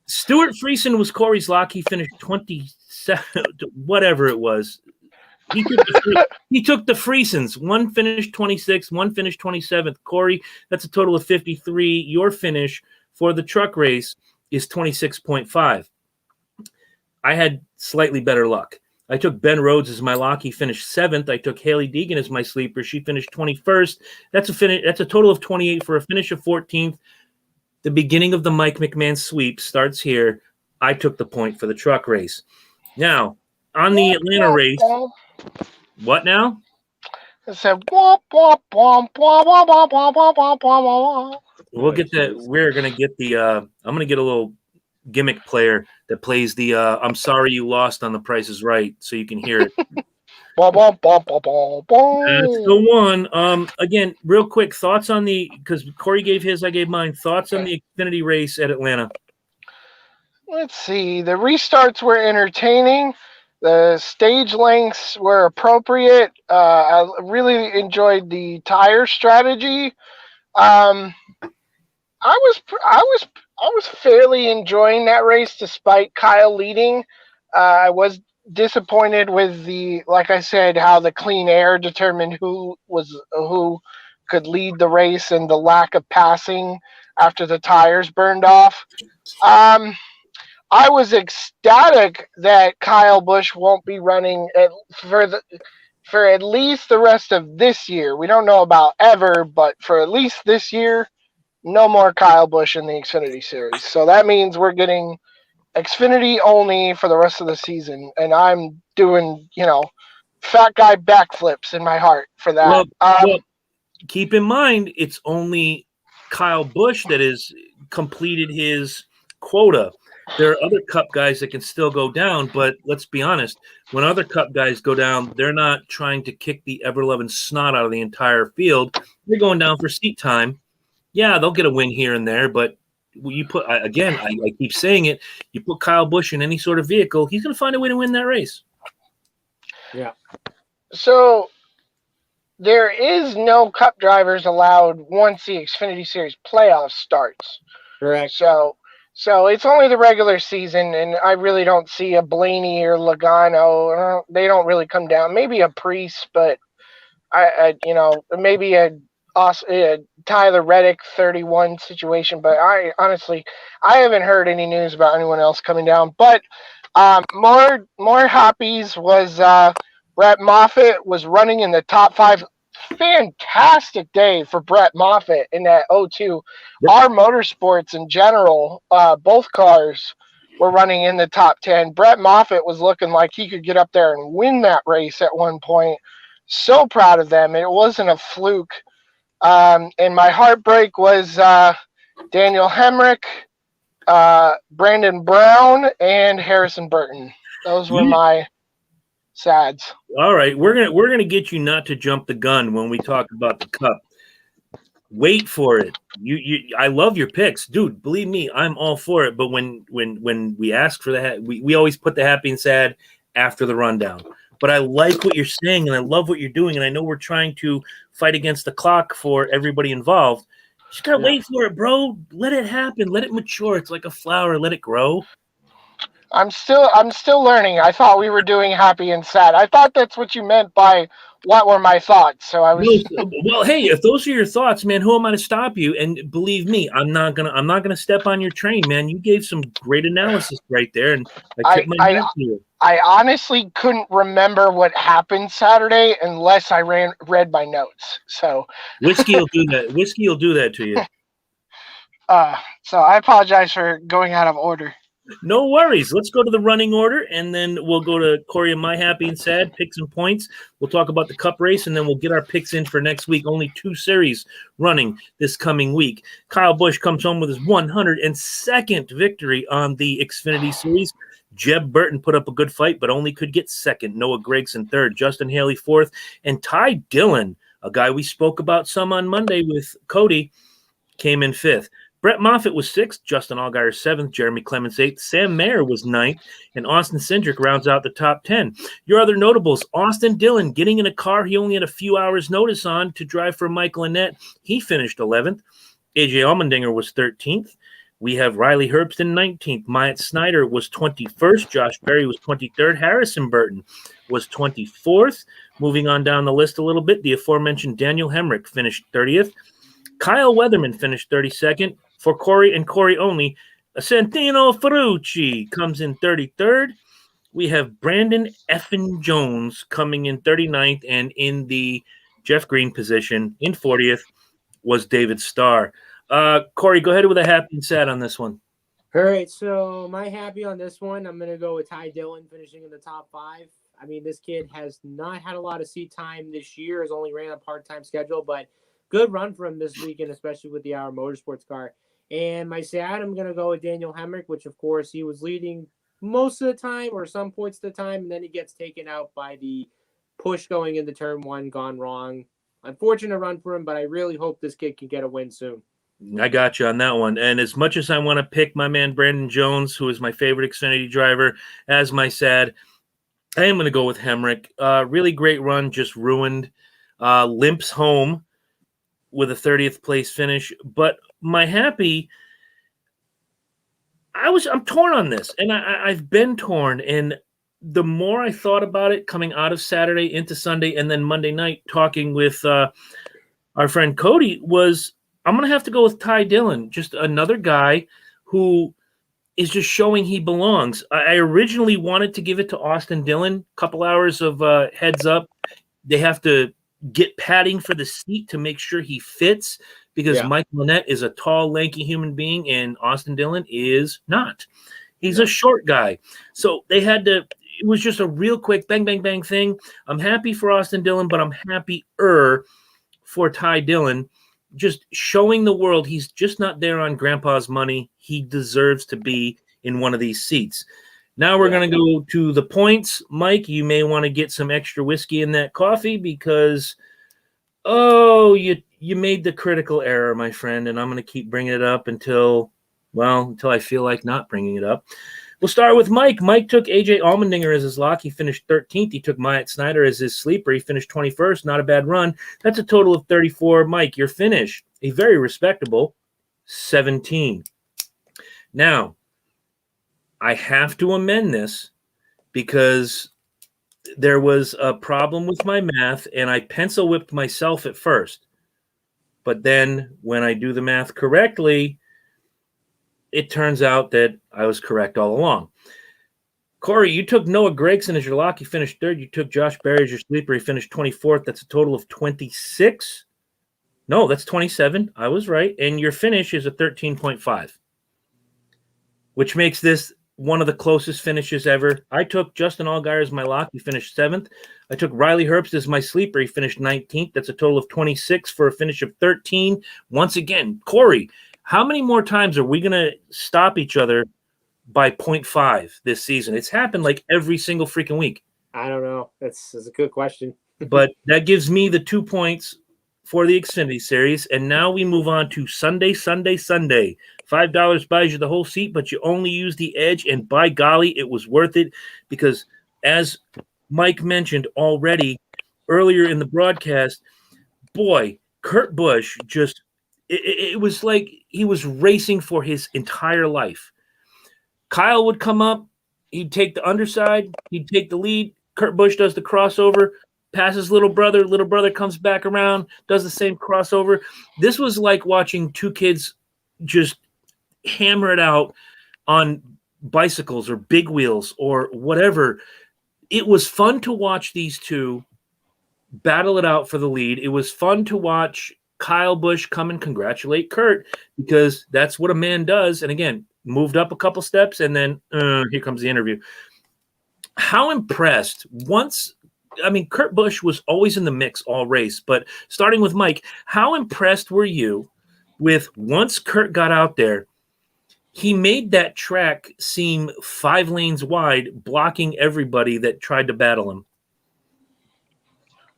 Stuart Friesen was Corey's lock. He finished 27, whatever it was. He took the Friesens. One finished 26th, one finished 27th. Corey, that's a total of 53. Your finish for the truck race is 26.5. I had slightly better luck. I took Ben Rhodes as my lock. He finished 7th. I took Haley Deegan as my sleeper. She finished 21st. That's a total of 28 for a finish of 14th. The beginning of the Mike McMahon sweep starts here. I took the point for the truck race. Now, on the Atlanta race, what now? It said womp womp womp womp womp womp womp womp womp. We'll get that. We're gonna get the. I'm gonna get a little gimmick player that plays the. I'm sorry you lost on The Price Is Right, so you can hear it. Womp womp womp womp womp. That's the one. Again, real quick thoughts on because Corey gave his, I gave mine. Thoughts on the Xfinity race at Atlanta. Let's see. The restarts were entertaining. The stage lengths were appropriate. I really enjoyed the tire strategy. I was fairly enjoying that race despite Kyle leading. I was disappointed with like I said, how the clean air determined who could lead the race and the lack of passing after the tires burned off. I was ecstatic that Kyle Busch won't be running for at least the rest of this year. We don't know about ever, but for at least this year, no more Kyle Busch in the Xfinity Series. So that means we're getting Xfinity only for the rest of the season, and I'm doing, fat guy backflips in my heart for that. Well, keep in mind, it's only Kyle Busch that has completed his quota. There are other Cup guys that can still go down, but let's be honest. When other Cup guys go down, they're not trying to kick the ever-loving snot out of the entire field. They're going down for seat time. Yeah, they'll get a win here and there, but you put again, I keep saying it, you put Kyle Busch in any sort of vehicle, he's going to find a way to win that race. Yeah. So there is no Cup drivers allowed once the Xfinity Series playoffs starts. Correct. So it's only the regular season, and I really don't see a Blaney or Logano. They don't really come down. Maybe a Priest, but maybe a Tyler Reddick 31 situation. But I haven't heard any news about anyone else coming down. But more happies was Brett Moffitt was running in the top 5. Fantastic day for Brett Moffitt in that 02. Yep. Our motorsports in general, both cars were running in the top 10. Brett Moffitt was looking like he could get up there and win that race at one point. So proud of them. It wasn't a fluke. And my heartbreak was Daniel Hemrick, Brandon Brown, and Harrison Burton. Those were my sads. All right, we're gonna get you not to jump the gun when we talk about the Cup. Wait for it. I love your picks, dude. Believe me, I'm all for it. But when we ask for the we always put the happy and sad after the rundown. But I like what you're saying, and I love what you're doing, and I know we're trying to fight against the clock for everybody involved. Just gotta wait for it, bro. Let it happen. Let it mature. It's like a flower. Let it grow. I'm still learning. I thought we were doing happy and sad. I thought that's what you meant by what were my thoughts. So I was well, hey, if those are your thoughts, man, who am I to stop you? And believe me, I'm not gonna step on your train, man. You gave some great analysis right there, and I tip my hat to you. I honestly couldn't remember what happened Saturday unless I read my notes. So whiskey will do that. Whiskey will do that to you. So I apologize for going out of order. No worries. Let's go to the running order, and then we'll go to Corey and my happy and sad picks and points. We'll talk about the Cup race, and then we'll get our picks in for next week. Only 2 series running this coming week. Kyle Busch comes home with his 102nd victory on the Xfinity Series. Jeb Burton put up a good fight, but only could get second. Noah Gragson third. Justin Haley fourth. And Ty Dillon, a guy we spoke about some on Monday with Cody, came in fifth. Brett Moffitt was 6th, Justin Allgaier 7th, Jeremy Clements 8th, Sam Mayer was 9th, and Austin Cindric rounds out the top 10. Your other notables, Austin Dillon getting in a car he only had a few hours notice on to drive for Michael Annett. He finished 11th. AJ Allmendinger was 13th. We have Riley Herbston 19th. Myatt Snyder was 21st. Josh Perry was 23rd. Harrison Burton was 24th. Moving on down the list a little bit, the aforementioned Daniel Hemrick finished 30th. Kyle Weatherman finished 32nd. For Corey and Corey only, Santino Ferrucci comes in 33rd. We have Brandon Effin Jones coming in 39th, and in the Jeff Green position in 40th was David Starr. Corey, go ahead with a happy and sad on this one. All right, so my happy on this one, I'm going to go with Ty Dillon finishing in the top 5. I mean, this kid has not had a lot of seat time this year, has only ran a part-time schedule, but good run for him this weekend, especially with the Our Motorsports car. And my sad, I'm going to go with Daniel Hemrick, which, of course, he was leading most of the time or some points of the time, and then he gets taken out by the push going into turn 1 gone wrong. Unfortunate run for him, but I really hope this kid can get a win soon. I got you on that one. And as much as I want to pick my man Brandon Jones, who is my favorite Xfinity driver, as my sad, I am going to go with Hemrick. Really great run, just ruined. Limps home with a 30th place finish. But my happy, I'm torn on this, and I've been torn. And the more I thought about it coming out of Saturday into Sunday and then Monday night talking with our friend Cody was I'm going to have to go with Ty Dillon, just another guy who is just showing he belongs. I originally wanted to give it to Austin Dillon, a couple hours of heads up. They have to get padding for the seat to make sure he fits because Michael Annett is a tall, lanky human being, and Austin Dillon is not. He's a short guy. So they had to – it was just a real quick bang, bang, bang thing. I'm happy for Austin Dillon, but I'm happier for Ty Dillon. Just showing the world he's just not there on grandpa's money. He deserves to be in one of these seats. Now we're going to go to the points. Mike, you may want to get some extra whiskey in that coffee because, you made the critical error, my friend, and I'm going to keep bringing it up until I feel like not bringing it up. We'll start with Mike. Mike took AJ Allmendinger as his lock. He finished 13th. He took Myatt Snyder as his sleeper. He finished 21st. Not a bad run. That's a total of 34. Mike, your finish, a very respectable 17. Now, I have to amend this because there was a problem with my math, and I pencil whipped myself at first. But then when I do the math correctly, it turns out that I was correct all along. Corey, you took Noah Gregson as your lock. He finished third. You took Josh Berry as your sleeper. He finished 24th. That's a total of 26. No, that's 27. I was right. And your finish is a 13.5, which makes this one of the closest finishes ever. I took Justin Allgaier as my lock. He finished 7th. I took Riley Herbst as my sleeper. He finished 19th. That's a total of 26 for a finish of 13. Once again, Corey, how many more times are we going to stop each other by 0.5 this season? It's happened like every single freaking week. I don't know. That's a good question. But that gives me the 2 points for the Xfinity Series. And now we move on to Sunday. $5 buys you the whole seat, but you only use the edge. And by golly, it was worth it because, as Mike mentioned already earlier in the broadcast, boy, Kurt Busch just it was like he was racing for his entire life. Kyle would come up, he'd take the underside, he'd take the lead. Kurt Busch does the crossover, passes little brother comes back around, does the same crossover. This was like watching two kids just hammer it out on bicycles or big wheels or whatever. It was fun to watch these two battle it out for the lead. It was fun to watch Kyle Busch come and congratulate Kurt because that's what a man does. And again, moved up a couple steps and then here comes the interview. How impressed Kurt Busch was always in the mix all race, but starting with Mike, how impressed were you with once Kurt got out there, he made that track seem 5 lanes wide, blocking everybody that tried to battle him?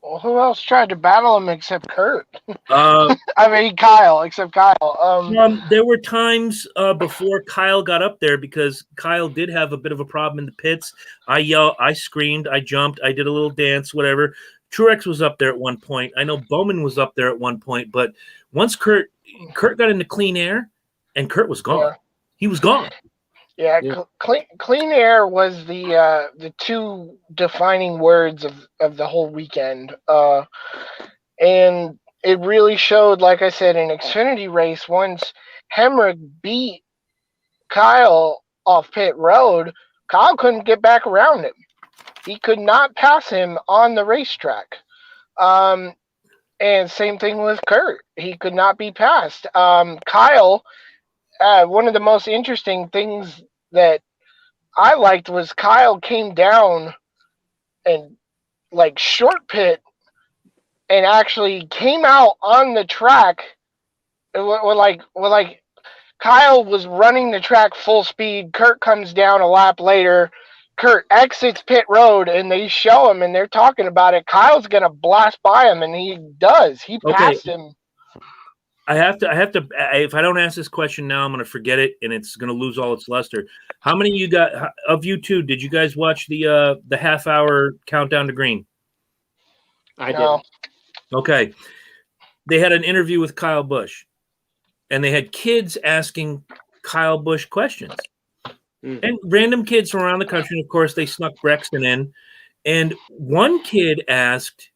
Well, who else tried to battle him except Kurt? Kyle, except Kyle. There were times before Kyle got up there because Kyle did have a bit of a problem in the pits. I yelled, I screamed, I jumped, I did a little dance, whatever. Truex was up there at one point. I know Bowman was up there at one point. But once Kurt got into clean air, and Kurt was gone. Yeah. He was gone. Yeah. Clean air was the two defining words of the whole weekend. And it really showed, like I said, in Xfinity race, once Hemrick beat Kyle off pit road, Kyle couldn't get back around him. He could not pass him on the racetrack. And same thing with Kurt. He could not be passed. Kyle, one of the most interesting things that I liked was Kyle came down and like short pit and actually came out on the track. Like Kyle was running the track full speed. Kurt comes down a lap later. Kurt exits pit road and they show him and they're talking about it. Kyle's going to blast by him and he does. He passed him. I have to, if I don't ask this question now, I'm going to forget it and it's going to lose all its luster. How many of you two, did you guys watch the half-hour countdown to green? I did. Okay. They had an interview with Kyle Busch and they had kids asking Kyle Busch questions. And random kids from around the country. And of course, they snuck Brexton in. And one kid asked,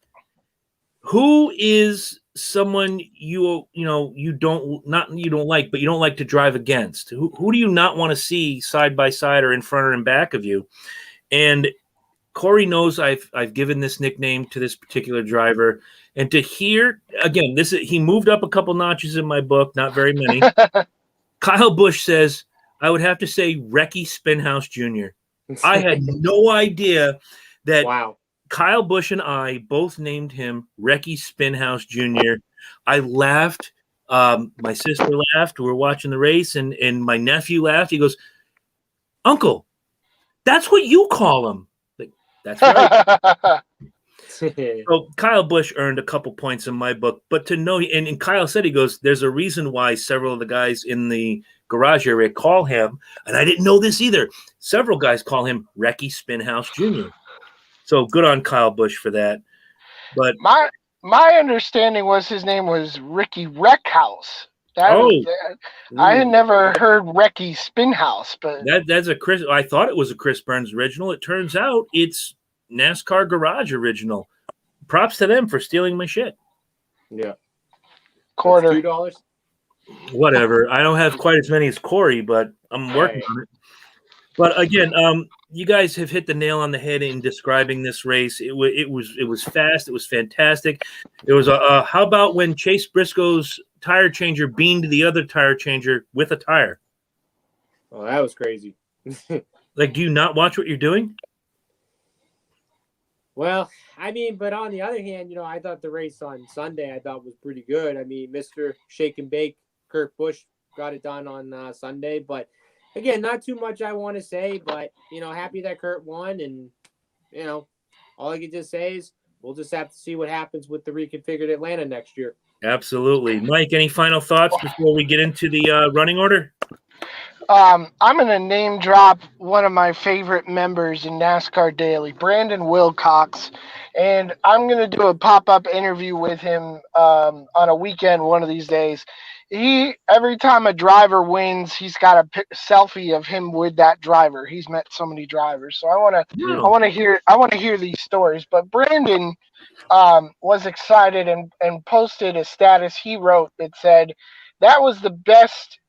who is someone you don't like, but you don't like to drive against? Who do you not want to see side by side or in front or in back of you? And Corey knows I've given this nickname to this particular driver. And to hear, again, he moved up a couple notches in my book, not very many. Kyle Busch says, I would have to say Recky Spinhouse Jr. I had no idea that Kyle Busch and I both named him Recky Spinhouse Jr. I laughed. My sister laughed. We were watching the race, and my nephew laughed. He goes, Uncle, that's what you call him. Like, that's right. So Kyle Busch earned a couple points in my book. But to know, and Kyle said, he goes, there's a reason why several of the guys in the garage area call him, and I didn't know this either, several guys call him Recky Spinhouse Jr. So good on Kyle Busch for that. But my understanding was his name was Ricky Wreckhouse. I had never heard Recky Spinhouse, but that's a Chris. I thought it was a Chris Burns original. It turns out it's NASCAR Garage original. Props to them for stealing my shit. Yeah, quarter $2. Whatever. I don't have quite as many as Corey, but I'm working on it. But again, you guys have hit the nail on the head in describing this race. It was fast. It was fantastic. It was how about when Chase Briscoe's tire changer beamed the other tire changer with a tire? Oh, that was crazy. Like, do you not watch what you're doing? Well, I mean, but on the other hand, I thought the race on Sunday was pretty good. I mean, Mr. Shake and Bake, Kurt Busch got it done on Sunday, but again, not too much I want to say, but happy that Kurt won, and all I can just say is we'll just have to see what happens with the reconfigured Atlanta next year. Absolutely, Mike. Any final thoughts before we get into the running order? I'm going to name drop one of my favorite members in NASCAR Daily, Brandon Wilcox, and I'm going to do a pop-up interview with him on a weekend one of these days. Every time a driver wins, he's got a selfie of him with that driver. He's met so many drivers, so I want to hear these stories. But Brandon was excited and posted a status he wrote that said that was the best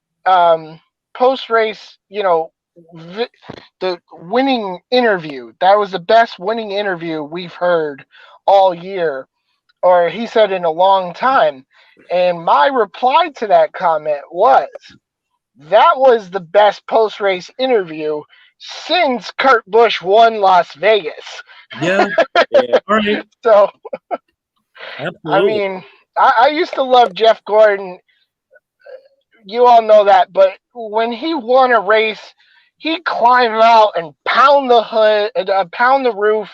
post-race, the winning interview. That was the best winning interview we've heard all year, or he said in a long time. And my reply to that comment was, that was the best post-race interview since Kurt Busch won Las Vegas. Yeah. All right. So, absolutely. I mean, I used to love Jeff Gordon. You all know that, but when he won a race, he'd climb out and pound the hood, pound the roof.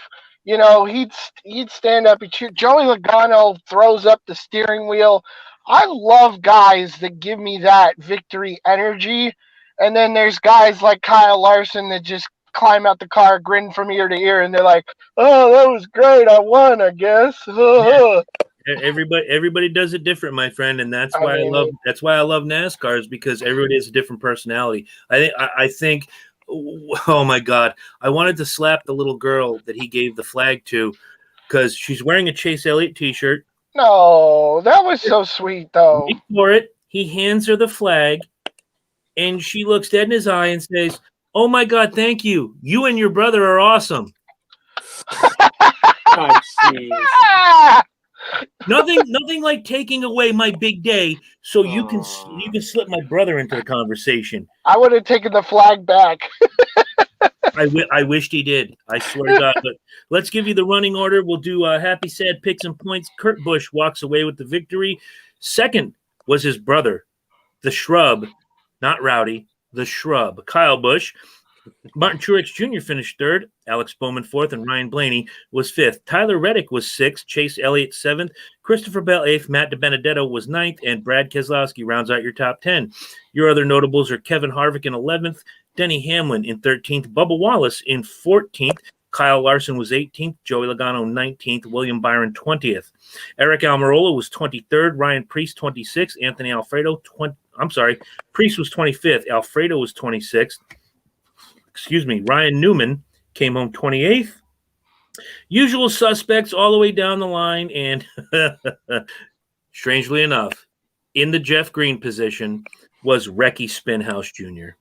He'd stand up and cheer. Joey Logano throws up the steering wheel. I love guys that give me that victory energy. And then there's guys like Kyle Larson that just climb out the car, grin from ear to ear, and they're like, "Oh, that was great. I won, I guess." Everybody does it different, my friend, and that's why I love NASCAR, is because everybody has a different personality. I think, oh my God, I wanted to slap the little girl that he gave the flag to, because she's wearing a Chase Elliott t-shirt. No, that was so sweet, though. Wait for it. He hands her the flag, and she looks dead in his eye and says, "Oh my God, thank you. You and your brother are awesome." Oh, jeez. Nothing like taking away my big day so you can slip my brother into the conversation. I would have taken the flag back. I wished he did. I swear to God. But let's give you the running order. We'll do happy, sad picks and points. Kurt Busch walks away with the victory. Second was his brother, the Shrub, not Rowdy, the Shrub, Kyle Busch. Martin Truex Jr. finished third, Alex Bowman fourth, and Ryan Blaney was fifth. Tyler Reddick was sixth, Chase Elliott seventh, Christopher Bell eighth, Matt DiBenedetto was ninth, and Brad Keselowski rounds out your top 10. Your other notables are Kevin Harvick in 11th, Denny Hamlin in 13th, Bubba Wallace in 14th, Kyle Larson was 18th, Joey Logano 19th, William Byron 20th. Eric Almirola was 23rd, Ryan Preece 26th, Anthony Alfredo Preece was 25th, Alfredo was 26th. Ryan Newman came home 28th. Usual suspects all the way down the line, and strangely enough, in the Jeff Green position was Recky Spinhouse Jr.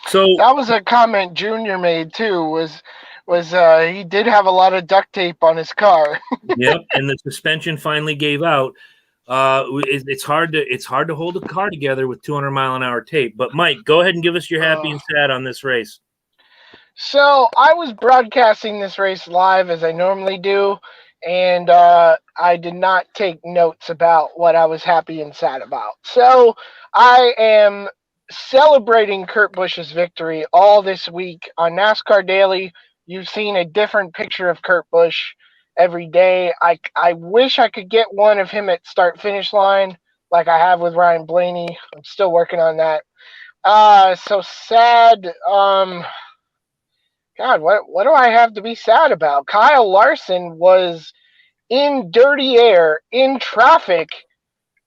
So that was a comment Junior made too. Was he did have a lot of duct tape on his car? Yep, and the suspension finally gave out. It's hard to hold a car together with 200-mile-an-hour tape. But Mike, go ahead and give us your happy and sad on this race. So I was broadcasting this race live as I normally do, and I did not take notes about what I was happy and sad about. So I am celebrating Kurt Busch's victory all this week on NASCAR Daily. You've seen a different picture of Kurt Busch every day. I wish I could get one of him at start-finish line like I have with Ryan Blaney. I'm still working on that. So sad. God, what do I have to be sad about? Kyle Larson was in dirty air, in traffic,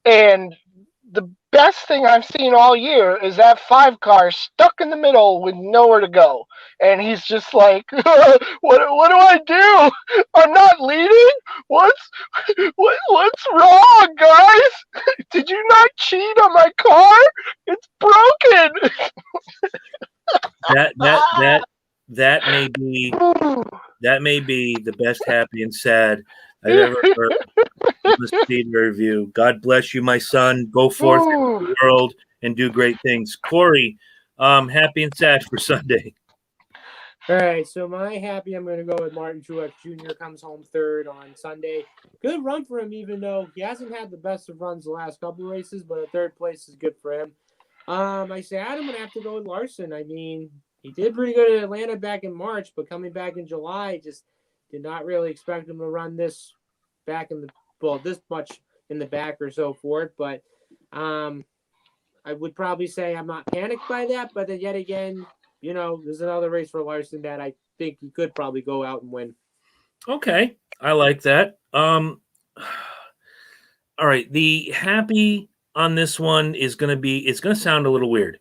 and the best thing I've seen all year is that 5 car stuck in the middle with nowhere to go. And he's just like, what do I do? I'm not leading? What's wrong, guys? Did you not cheat on my car? It's broken. that may be the best happy and sad I've ever heard in the Speedway review. God bless you, my son. Go forth into the world and do great things. Corey, happy and sad for Sunday. All right, so my happy, I'm going to go with Martin Truex Jr. comes home third on Sunday. Good run for him, even though he hasn't had the best of runs the last couple of races, but a third place is good for him. I say I'm going to have to go with Larson. I mean, he did pretty good at Atlanta back in March, but coming back in July, just did not really expect him to run this back in this much in the back or so forth. But I would probably say I'm not panicked by that, but then yet again, you know, there's another race for Larson that I think he could probably go out and win. Okay, I like that. All right, the happy on this one is going to be, it's going to sound a little weird,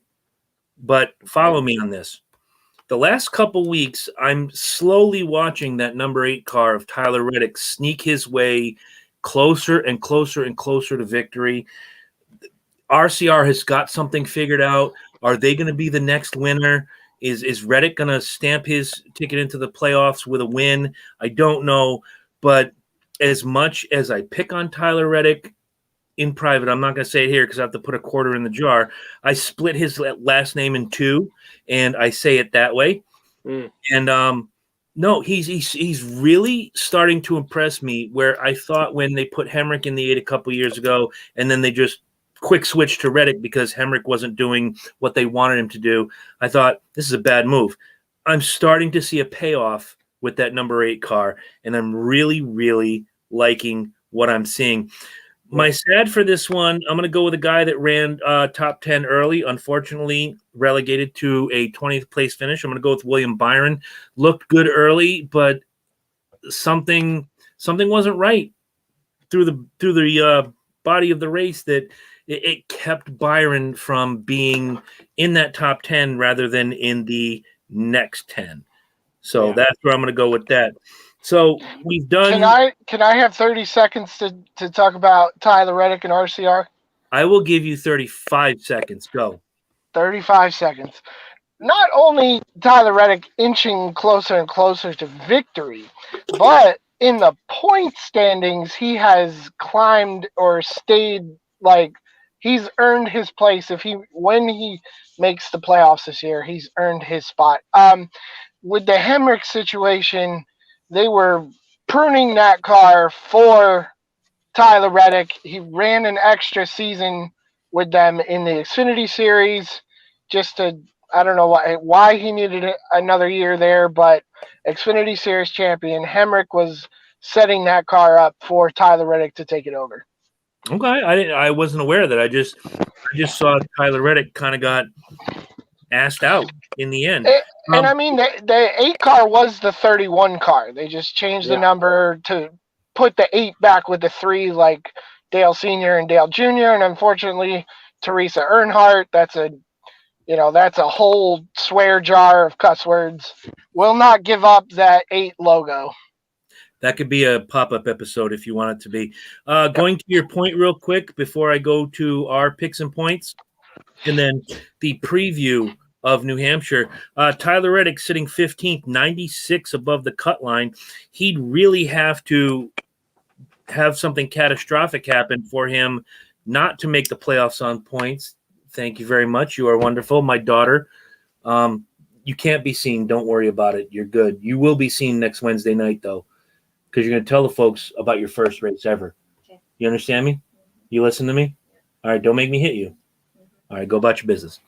but follow me on this. The last couple weeks, I'm slowly watching that number 8 car of Tyler Reddick sneak his way closer and closer and closer to victory. RCR has got something figured out. Are they going to be the next winner? Is Reddick going to stamp his ticket into the playoffs with a win? I don't know. But as much as I pick on Tyler Reddick in private, I'm not going to say it here because I have to put a quarter in the jar. I split his last name in two, and I say it that way. And no, he's really starting to impress me, where I thought when they put Hemrick in the 8 a couple years ago, and then they just quick switch to Reddick because Hemrick wasn't doing what they wanted him to do, I thought, this is a bad move. I'm starting to see a payoff with that number 8 car, and I'm really, really liking what I'm seeing. My sad for this one, I'm going to go with a guy that ran top 10 early, unfortunately relegated to a 20th place finish. I'm going to go with William Byron. Looked good early, but something wasn't right through the body of the race that it kept Byron from being in that top 10 rather than in the next 10. So that's where I'm going to go with that. So we've done. Can I have 30 seconds to talk about Tyler Reddick and RCR? I will give you 35 seconds. Go. 35 seconds. Not only Tyler Reddick inching closer and closer to victory, but in the point standings, he has climbed or stayed, like, he's earned his place. When he makes the playoffs this year, he's earned his spot. With the Hemrick situation, they were pruning that car for Tyler Reddick. He ran an extra season with them in the Xfinity Series just to, I don't know why he needed another year there, but Xfinity Series champion. Hemrick was setting that car up for Tyler Reddick to take it over. Okay, I wasn't aware of that. I just saw Tyler Reddick kind of got asked out in the end. And I mean, the 8 car was the 31 car. They just changed the number to put the 8 back with the 3, like Dale Sr. and Dale Jr. And unfortunately, Teresa Earnhardt, that's a whole swear jar of cuss words. Will not give up that 8 logo. That could be a pop-up episode if you want it to be. Going to your point real quick before I go to our picks and points, and then the preview of New Hampshire. Tyler Reddick sitting 15th, 96 above the cut line. He'd really have to have something catastrophic happen for him not to make the playoffs on points. Thank you very much. You are wonderful. My daughter, you can't be seen. Don't worry about it. You're good. You will be seen next Wednesday night, though, because you're going to tell the folks about your first race ever. Okay. You understand me? You listen to me? All right, don't make me hit you. All right, go about your business.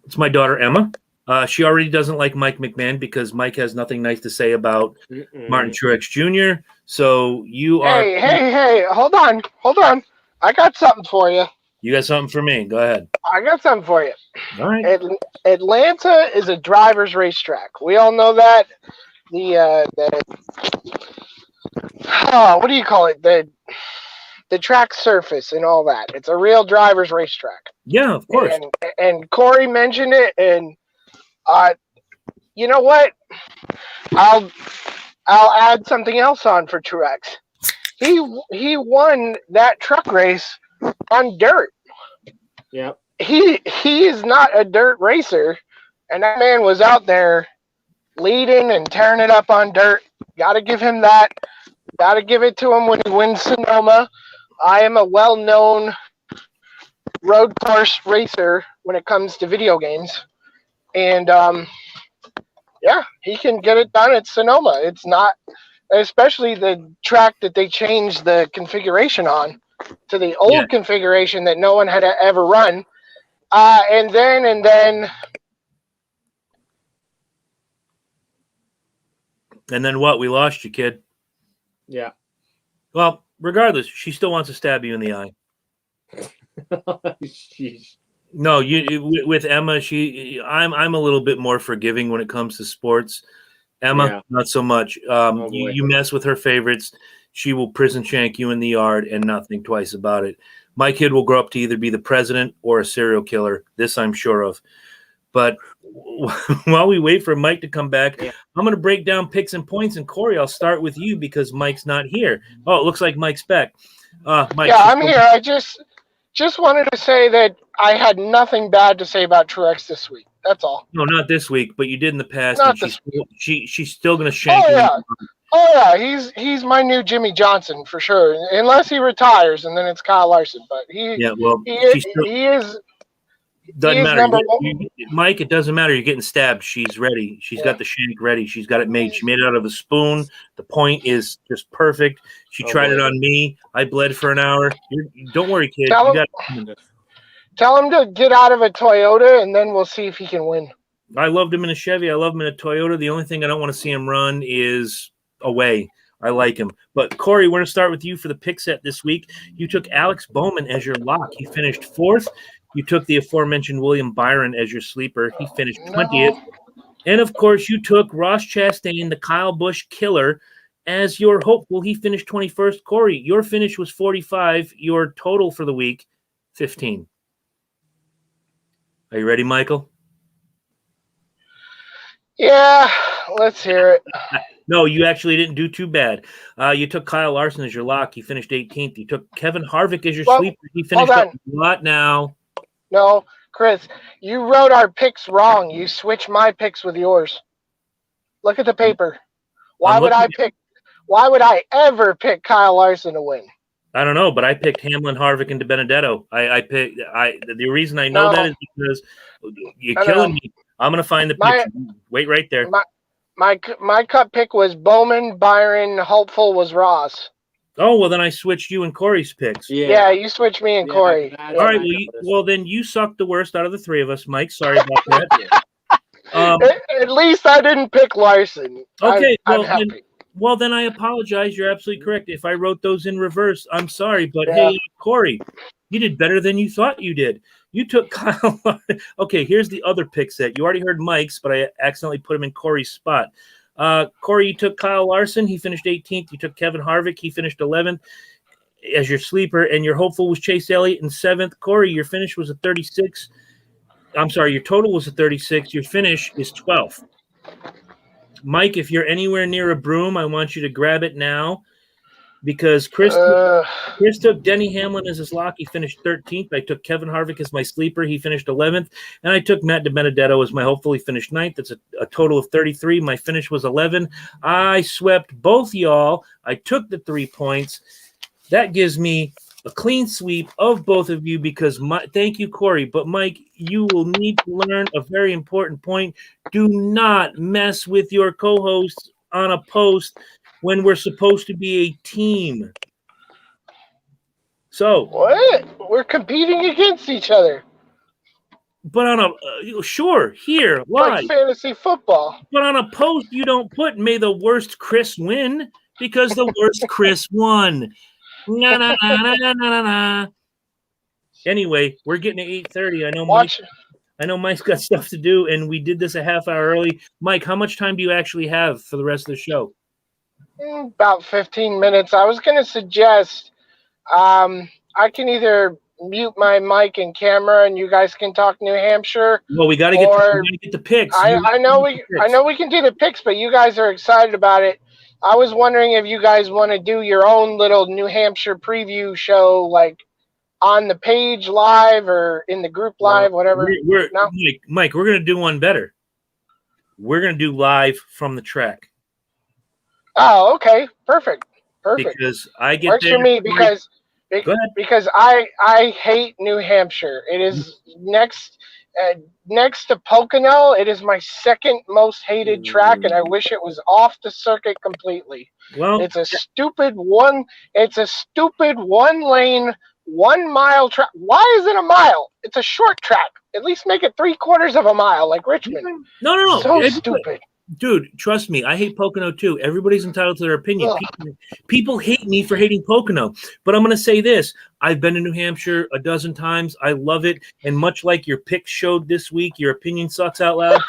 It's my daughter, Emma. She already doesn't like Mike McMahon because Mike has nothing nice to say about Martin Truex Jr. So you are... Hey, hold on. I got something for you. You got something for me. Go ahead. I got something for you. All right. Atlanta is a driver's racetrack. We all know that. What do you call it? The track surface and all that. It's a real driver's racetrack. Yeah, of course. And Corey mentioned it, and you know what? I'll add something else on for Truex. He won that truck race on dirt. Yeah. He is not a dirt racer, and that man was out there leading and tearing it up on dirt. Got to give him that. Got to give it to him when he wins Sonoma. I am a well-known road course racer when it comes to video games. And, yeah, he can get it done at Sonoma. It's not, especially the track that they changed the configuration on to the old configuration that no one had ever run. And then what? We lost you, kid. Yeah. Well, regardless, she still wants to stab you in the eye. Jeez. No, with Emma, I'm a little bit more forgiving when it comes to sports. Emma, not so much. You mess with her favorites, she will prison shank you in the yard and not think twice about it. My kid will grow up to either be the president or a serial killer. This I'm sure of. But while we wait for Mike to come back, I'm going to break down picks and points. And Corey, I'll start with you because Mike's not here. Oh, it looks like Mike's back. Mike, yeah, I'm here. I just wanted to say that I had nothing bad to say about Truex this week. That's all. No, not this week, but you did in the past. Not and she's still going to shank you. Oh yeah, he's my new Jimmy Johnson for sure. Unless he retires, and then it's Kyle Larson. But he is. Doesn't matter, Mike. It doesn't matter. You're getting stabbed. She's ready. She's got the shank ready. She's got it made. She made it out of a spoon. The point is just perfect. She tried it on me. I bled for an hour. Don't worry, kid. Tell him to get out of a Toyota, and then we'll see if he can win. I loved him in a Chevy. I love him in a Toyota. The only thing I don't want to see him run is away. I like him. But, Corey, we're going to start with you for the pick set this week. You took Alex Bowman as your lock. He finished 4th. You took the aforementioned William Byron as your sleeper. He finished 20th. And, of course, you took Ross Chastain, the Kyle Busch killer, as your hopeful. He finished 21st. Corey, your finish was 45. Your total for the week, 15. Are you ready, Michael? Yeah, let's hear it. No, you actually didn't do too bad. You took Kyle Larson as your lock. He finished 18th. You took Kevin Harvick as your sleeper. He finished up a lot now. No, Chris, you wrote our picks wrong. You switched my picks with yours. Look at the paper. Why would I ever pick Kyle Larson to win? I don't know, but I picked Hamlin, Harvick, and DiBenedetto. The reason I know that is because you're killing me. I'm going to find the picture. Wait right there. My cut pick was Bowman, Byron, hopeful was Ross. Oh, well, then I switched you and Corey's picks. Yeah, you switched me and Corey. All right, well, then you sucked the worst out of the three of us, Mike. Sorry about that. At least I didn't pick Larson. Okay, I'm happy. Well, then I apologize. You're absolutely correct. If I wrote those in reverse, I'm sorry. But, hey, Corey, you did better than you thought you did. You took Kyle. Okay, here's the other pick set. You already heard Mike's, but I accidentally put him in Corey's spot. Corey, you took Kyle Larson. He finished 18th. You took Kevin Harvick. He finished 11th as your sleeper, and your hopeful was Chase Elliott in 7th. Corey, your finish was a 36. I'm sorry, your total was a 36. Your finish is 12th. Mike, if you're anywhere near a broom, I want you to grab it now because Chris took Denny Hamlin as his lock. He finished 13th. I took Kevin Harvick as my sleeper. He finished 11th. And I took Matt DiBenedetto as my hopeful. He finished 9th. That's a total of 33. My finish was 11. I swept both y'all. I took the 3 points. That gives me a clean sweep of both of you because thank you, Corey. But, Mike, you will need to learn a very important point. Do not mess with your co-hosts on a post when we're supposed to be a team. So what? We're competing against each other. But on a here live like fantasy football. But on a post, you don't put "May the worst Chris win" because the worst Chris won. Na na na na na na na. Anyway, we're getting to 8:30. I know Mike's got stuff to do, and we did this a half hour early. Mike, how much time do you actually have for the rest of the show? About 15 minutes. I was going to suggest I can either mute my mic and camera, and you guys can talk New Hampshire. Well, we got to get the picks. I know we can do the picks, but you guys are excited about it. I was wondering if you guys want to do your own little New Hampshire preview show, like on the page live or in the group live, whatever. Mike, we're going to do one better. we're going to do live from the track. Oh, okay. Perfect. Because I get Works there. for me because I hate New Hampshire. It is next to Pocono. It is my second most hated track, and I wish it was off the circuit completely. Well, it's a stupid one lane, 1 mile track. Why is it a mile? It's a short track. At least make it 3/4 of a mile like Richmond. No. So stupid. Dude, trust me, I hate Pocono too. Everybody's entitled to their opinion. People hate me for hating Pocono. But I'm going to say this. I've been to New Hampshire a dozen times. I love it. And much like your picks showed this week, your opinion sucks out loud.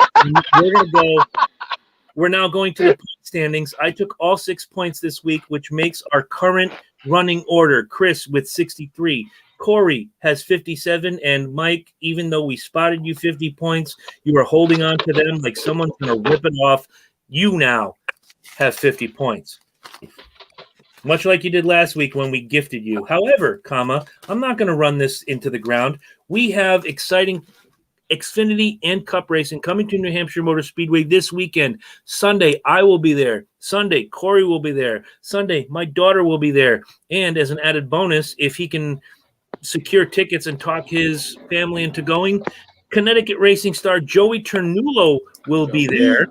We're now going to the point standings. I took all 6 points this week, which makes our current running order. Chris with 63. Corey has 57, and Mike, even though we spotted you 50 points, you are holding on to them like someone's going to rip it off. You now have 50 points, much like you did last week when we gifted you. However, I'm not going to run this into the ground. We have exciting Xfinity and Cup racing coming to New Hampshire Motor Speedway this weekend. Sunday, I will be there. Sunday, Corey will be there. Sunday, my daughter will be there. And as an added bonus, if he can secure tickets and talk his family into going, Connecticut racing star Joey Ternulo will be there.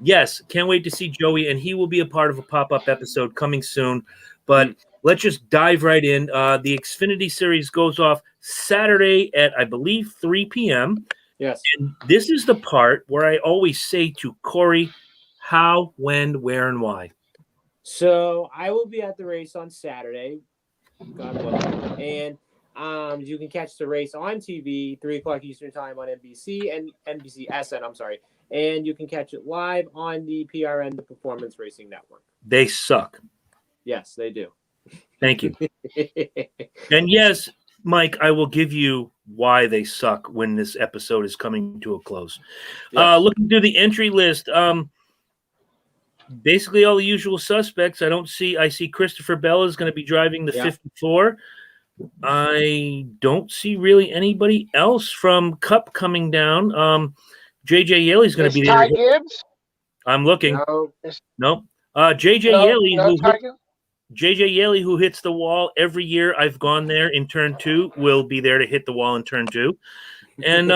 Yes, can't wait to see Joey, and he will be a part of a pop-up episode coming soon. But let's just dive right in. The Xfinity Series goes off Saturday at, I believe, 3 p.m. Yes. And this is the part where I always say to Corey, how, when, where, and why. So I will be at the race on Saturday, God willing, and you can catch the race on TV, 3 o'clock Eastern time on NBC and NBCSN, and you can catch it live on the PRN, the Performance Racing Network. They suck. Yes, they do. Thank you. And yes, Mike, I will give you why they suck when this episode is coming to a close. Yes. Looking through the entry list, basically all the usual suspects. I see Christopher Bell is going to be driving the 54. I don't see really anybody else from Cup coming down. JJ Yaley's going to be there. Ty Gibbs? I'm looking. No. JJ Yaley, who hits the wall every year I've gone there in turn 2, will be there to hit the wall in turn 2. And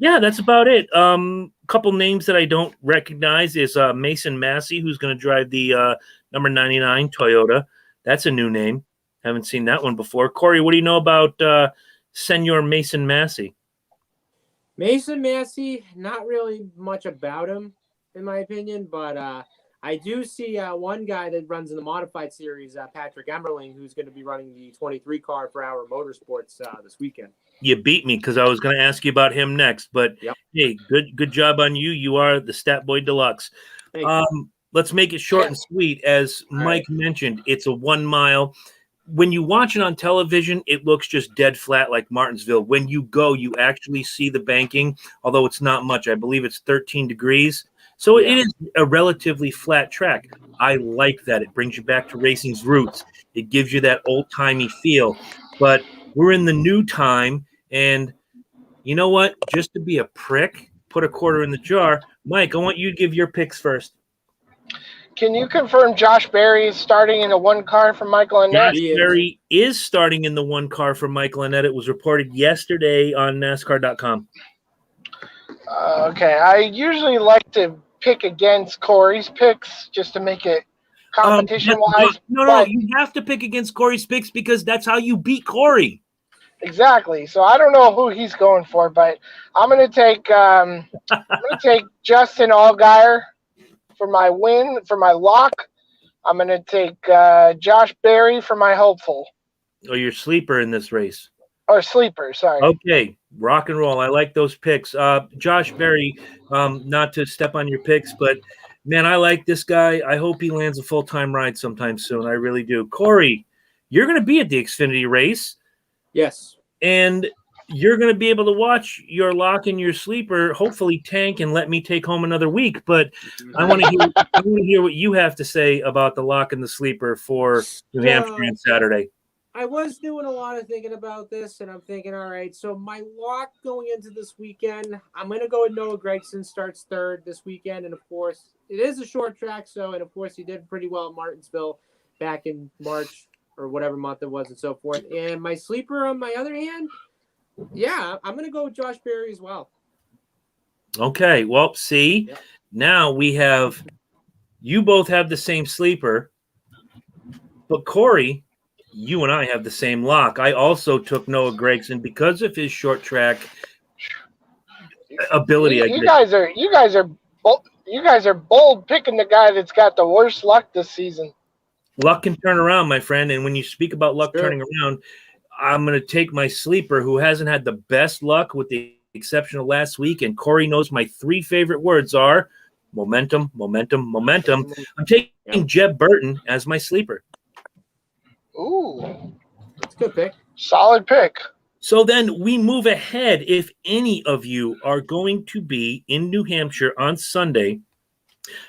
that's about it. Couple names that I don't recognize is Mason Massey, who's going to drive the number 99 Toyota. That's a new name. Haven't seen that one before. Corey, what do you know about Senor Mason Massey? Mason Massey, not really much about him, in my opinion, but I do see one guy that runs in the modified series, Patrick Emmerling, who's going to be running the 23 car for our Motorsports this weekend. You beat me because I was going to ask you about him next, but hey, good job on you. You are the Stat Boy Deluxe. Let's make it short and sweet. As Mike mentioned, it's a 1 mile. When you watch it on television, it looks just dead flat like Martinsville. When you go, you actually see the banking, although it's not much. I believe it's 13 degrees. So it is a relatively flat track. I like that. It brings you back to racing's roots. It gives you that old-timey feel. But we're in the new time, and you know what? Just to be a prick, put a quarter in the jar. Mike, I want you to give your picks first. Can you confirm Josh Berry is starting in a 1 car for Michael Annett? Josh Berry is starting in the 1 car for Michael Annett. It was reported yesterday on NASCAR.com. Okay, I usually like to pick against Corey's picks just to make it competition-wise. No, you have to pick against Corey's picks because that's how you beat Corey. Exactly. So I don't know who he's going for, but I'm going to take Justin Allgaier for my win, for my lock. I'm going to take Josh Berry for my hopeful. Oh, your sleeper in this race. Or sleeper, sorry. Okay, rock and roll. I like those picks. Josh Berry, not to step on your picks, but, man, I like this guy. I hope he lands a full-time ride sometime soon. I really do. Corey, you're going to be at the Xfinity race. Yes. And you're going to be able to watch your lock and your sleeper hopefully tank and let me take home another week. But I want to hear what you have to say about the lock and the sleeper for New Hampshire on Saturday. I was doing a lot of thinking about this, and I'm thinking, all right, so my lock going into this weekend, I'm going to go with Noah Gragson starts third this weekend. And, of course, it is a short track, and, of course, he did pretty well at Martinsville back in March or whatever month it was and so forth. And my sleeper, on my other hand, yeah, I'm going to go with Josh Berry as well. Okay, well, see, Yep. Now you both have the same sleeper, but Corey, you and I have the same lock. I also took Noah Gragson because of his short track ability. You guys are bold picking the guy that's got the worst luck this season. Luck can turn around, my friend. And when you speak about luck Sure. turning around, I'm going to take my sleeper who hasn't had the best luck with the exception of last week. And Corey knows my 3 favorite words are momentum, momentum, momentum. I'm taking Jeb Burton as my sleeper. Ooh. That's a good pick. Solid pick. So then we move ahead. If any of you are going to be in New Hampshire on Sunday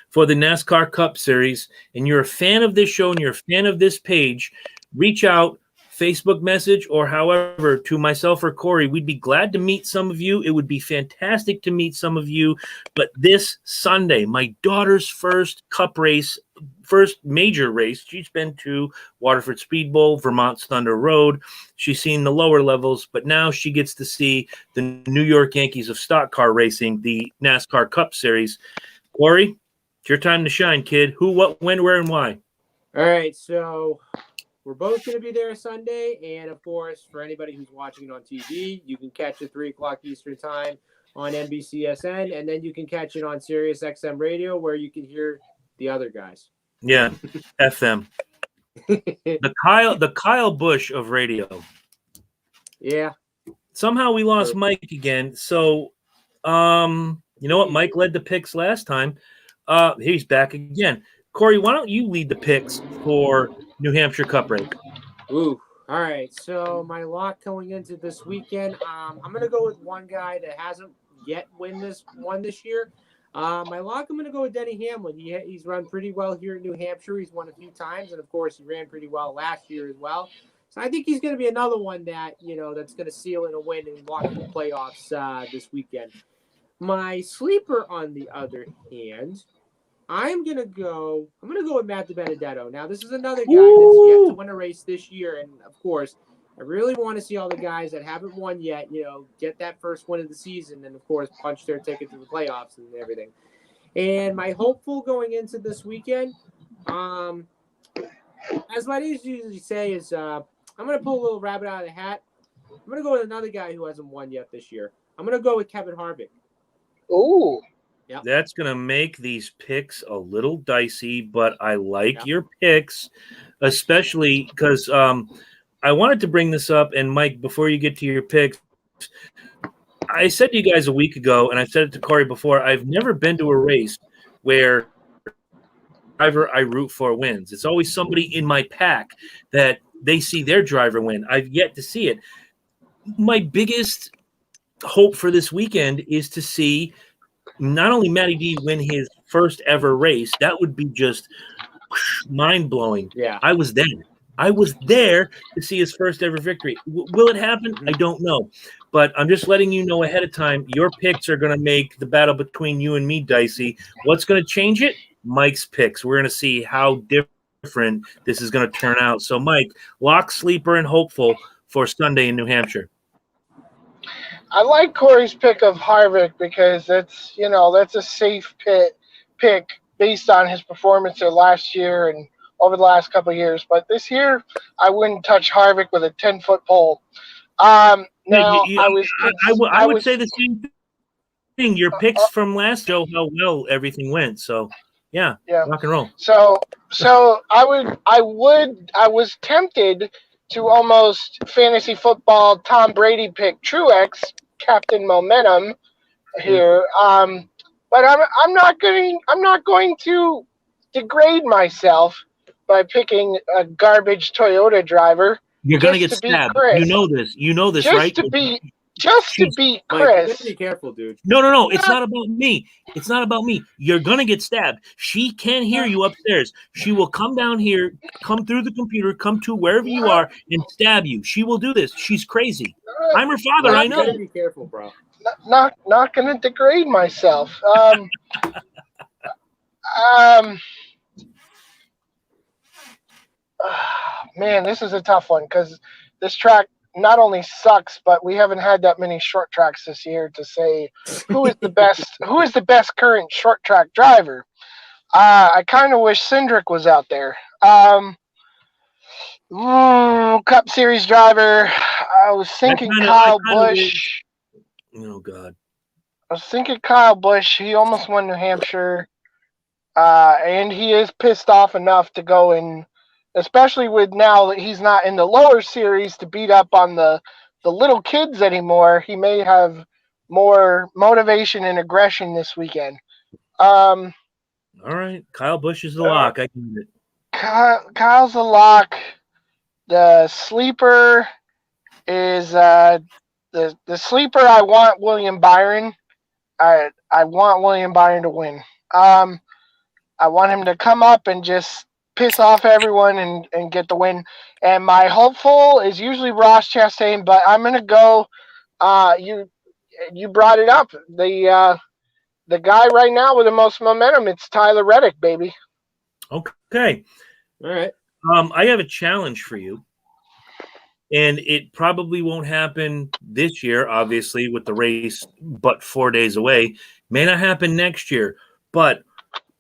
for the NASCAR Cup Series, and you're a fan of this show and you're a fan of this page, reach out, Facebook message, or however, to myself or Corey. We'd be glad to meet some of you. It would be fantastic to meet some of you. But this Sunday, my daughter's first cup race, first major race. She's been to Waterford Speed Bowl, Vermont's Thunder Road. She's seen the lower levels, but now she gets to see the New York Yankees of stock car racing, the NASCAR Cup Series. Corey, it's your time to shine, kid. Who, what, when, where, and why? All right, so we're both going to be there Sunday, and of course, for anybody who's watching it on TV, you can catch it 3 o'clock Eastern time on NBCSN, and then you can catch it on Sirius XM Radio, where you can hear the other guys. Yeah, FM. The Kyle Busch of radio. Yeah. Somehow we lost Mike again. So, you know what? Mike led the picks last time. He's back again. Corey, why don't you lead the picks for New Hampshire Cup race? Ooh. All right. So my lock going into this weekend, I'm going to go with one guy that hasn't yet won this year. My lock, I'm going to go with Denny Hamlin. He's run pretty well here in New Hampshire. He's won a few times, and of course, he ran pretty well last year as well. So I think he's going to be another one that that's going to seal in a win and lock in the playoffs this weekend. My sleeper, on the other hand, I'm going to go with Matt DiBenedetto. Now, this is another guy that's yet to win a race this year, and of course, I really want to see all the guys that haven't won yet, get that first win of the season and, of course, punch their ticket to the playoffs and everything. And my hopeful going into this weekend, as I usually say, is I'm going to pull a little rabbit out of the hat. I'm going to go with another guy who hasn't won yet this year. I'm going to go with Kevin Harvick. Ooh. Yep. That's going to make these picks a little dicey, but I like your picks, especially because I wanted to bring this up. And, Mike, before you get to your picks, I said to you guys a week ago, and I've said it to Corey before, I've never been to a race where driver I root for wins. It's always somebody in my pack that they see their driver win. I've yet to see it. My biggest hope for this weekend is to see not only Matty D win his first ever race, that would be just mind-blowing. Yeah. I was there to see his first ever victory. Will it happen? I don't know. But I'm just letting you know ahead of time, your picks are going to make the battle between you and me dicey. What's going to change it? Mike's picks. We're going to see how different this is going to turn out. So, Mike, lock, sleeper, and hopeful for Sunday in New Hampshire. I like Corey's pick of Harvick because that's a safe pick based on his performance there last year and over the last couple of years. But this year, I wouldn't touch Harvick with a 10-foot pole. I would say the same thing. Your picks from last show, how well everything went. So, yeah, rock and roll. So I was tempted to almost fantasy football Tom Brady pick Truex, Captain Momentum here. But I'm not going to degrade myself by picking a garbage Toyota driver. You're going to get stabbed. You know this, right? just to beat Mike, you Chris. better be careful, dude. No. It's not about me. It's not about me. You're gonna get stabbed. She can't hear you upstairs. She will come down here, come through the computer, come to wherever you are, and stab you. She will do this. She's crazy. I'm her father. Mike, I you know. better be careful, bro. Not going to degrade myself. Man, this is a tough one because this track not only sucks, but we haven't had that many short tracks this year to say who is the best current short track driver. I kind of wish Cindric was out there. Cup Series driver. I was thinking Kyle Busch. Oh God. I was thinking Kyle Busch. He almost won New Hampshire, and he is pissed off enough to go in. Especially with now that he's not in the lower series to beat up on the little kids anymore, he may have more motivation and aggression this weekend. All right, Kyle Busch is the lock. I can get it. Kyle's the lock. The sleeper is the sleeper. I want William Byron. I want William Byron to win. I want him to come up and just piss off everyone and get the win. And my hopeful is usually Ross Chastain, but I'm gonna go. You brought it up. The guy right now with the most momentum, it's Tyler Reddick, baby. Okay. All right. I have a challenge for you. And it probably won't happen this year, obviously, with the race but 4 days away. May not happen next year, but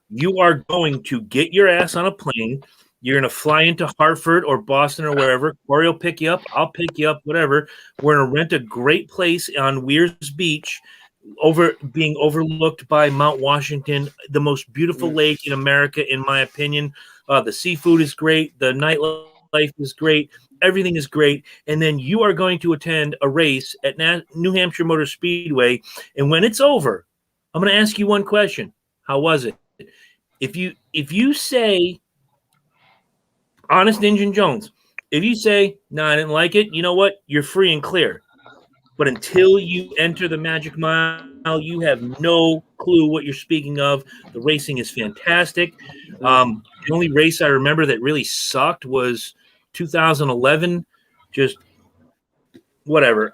you are going to get your ass on a plane. You're going to fly into Hartford or Boston or wherever. Corey will pick you up. I'll pick you up, whatever. We're going to rent a great place on Weirs Beach, being overlooked by Mount Washington, the most beautiful lake in America, in my opinion. The seafood is great. The nightlife is great. Everything is great. And then you are going to attend a race at New Hampshire Motor Speedway. And when it's over, I'm going to ask you one question. How was it? If you say, honest Injun Jones, if you say, no, I didn't like it, you know what? You're free and clear. But until you enter the Magic Mile, you have no clue what you're speaking of. The racing is fantastic. The only race I remember that really sucked was 2011. Just whatever.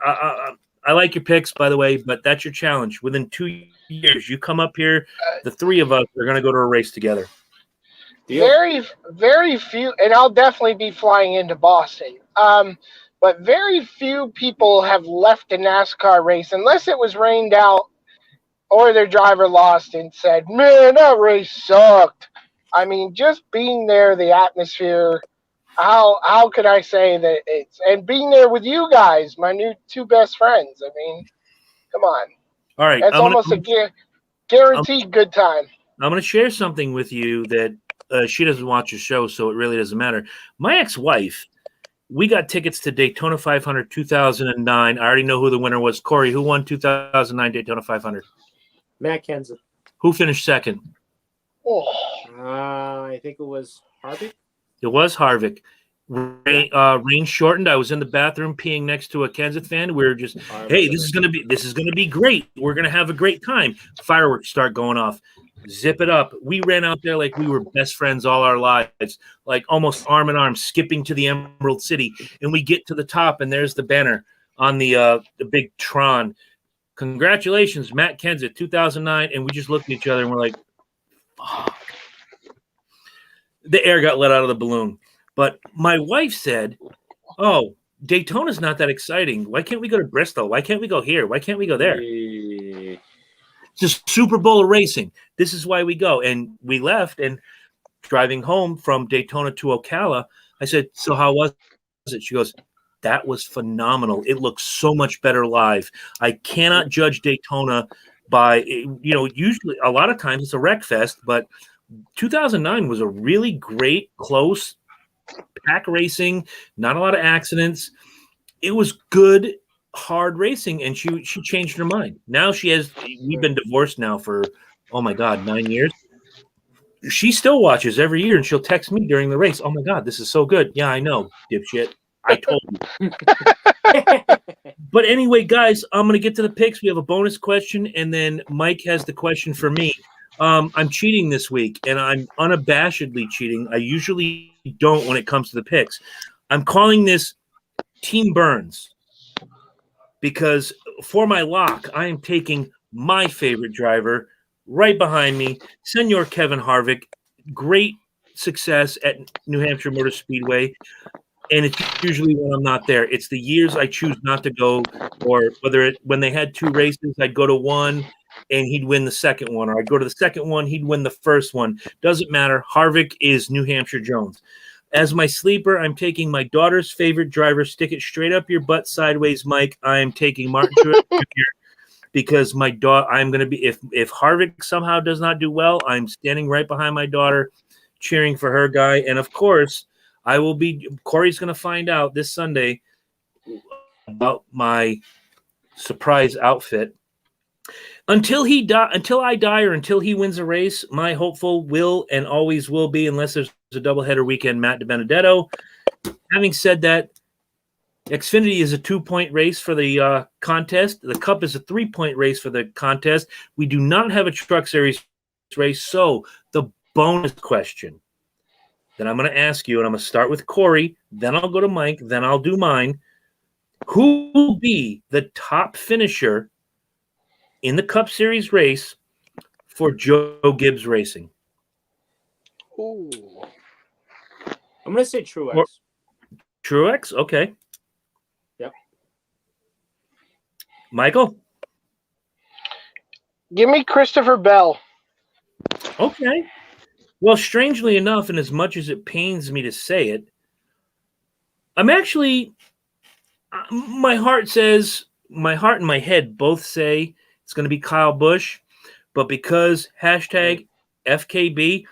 I like your picks, by the way, but that's your challenge. Within 2 years, you come up here, the three of us are going to go to a race together. Very, very few, and I'll definitely be flying into Boston. But very few people have left a NASCAR race unless it was rained out or their driver lost and said, man, that race sucked. I mean, just being there, the atmosphere, how could I say that it's, and being there with you guys, my new two best friends. I mean, come on. All right. That's almost a guaranteed good time. I'm going to share something with you that she doesn't watch the show, so it really doesn't matter. My ex-wife, we got tickets to Daytona 500 2009. I already know who the winner was. Corey, who won 2009 Daytona 500? Matt Kenseth. Who finished second? Oh. I think it was Harvick. It was Harvick. Rain shortened. I was in the bathroom peeing next to a Kenseth fan. We were just, hey, this is gonna be great. We're gonna have a great time. Fireworks start going off. Zip it up. We ran out there like we were best friends all our lives, like almost arm in arm, skipping to the Emerald City. And we get to the top, and there's the banner on the big Tron. Congratulations, Matt Kenseth, 2009. And we just looked at each other and we're like, fuck. The air got let out of the balloon. But my wife said, oh, Daytona's not that exciting. Why can't we go to Bristol? Why can't we go here? Why can't we go there? It's just Super Bowl of racing. This is why we go. And we left, and driving home from Daytona to Ocala, I said, so how was it? She goes, that was phenomenal. It looks so much better live. I cannot judge Daytona by, usually a lot of times it's a wreck fest, but 2009 was a really great, close pack racing, not a lot of accidents. It was good, hard racing, and she changed her mind. Now we've been divorced now for, oh my God, 9 years. She still watches every year, and she'll text me during the race. Oh my God, this is so good. Yeah, I know, dipshit. I told you. But anyway, guys, I'm going to get to the picks. We have a bonus question, and then Mike has the question for me. I'm cheating this week, and I'm unabashedly cheating. I usually don't when it comes to the picks. I'm calling this Team Burns because for my lock, I am taking my favorite driver right behind me, Senor Kevin Harvick. Great success at New Hampshire Motor Speedway. And it's usually when I'm not there. It's the years I choose not to go, or when they had 2 races, I'd go to one and he'd win the second one, or I'd go to the second one, he'd win the first one. Doesn't matter. Harvick is New Hampshire Jones. As my sleeper, I'm taking my daughter's favorite driver. Stick it straight up your butt sideways, Mike. I am taking Martin Truex Jr. because my daughter. I'm going to be if Harvick somehow does not do well, I'm standing right behind my daughter, cheering for her guy, and of course. I will be. Corey's going to find out this Sunday about my surprise outfit. Until I die, or until he wins a race, my hopeful will and always will be, unless there's a doubleheader weekend, Matt DiBenedetto. Having said that, Xfinity is a 2-point race for the contest. The Cup is a 3-point race for the contest. We do not have a Truck Series race, so the bonus question that I'm going to ask you, and I'm going to start with Corey, then I'll go to Mike, then I'll do mine. Who will be the top finisher in the Cup Series race for Joe Gibbs Racing? Ooh. I'm going to say Truex. Truex? Okay. Yep. Michael? Give me Christopher Bell. Okay. Well, strangely enough, and as much as it pains me to say it, I'm actually, my heart and my head both say it's going to be Kyle Busch, but because hashtag FKB,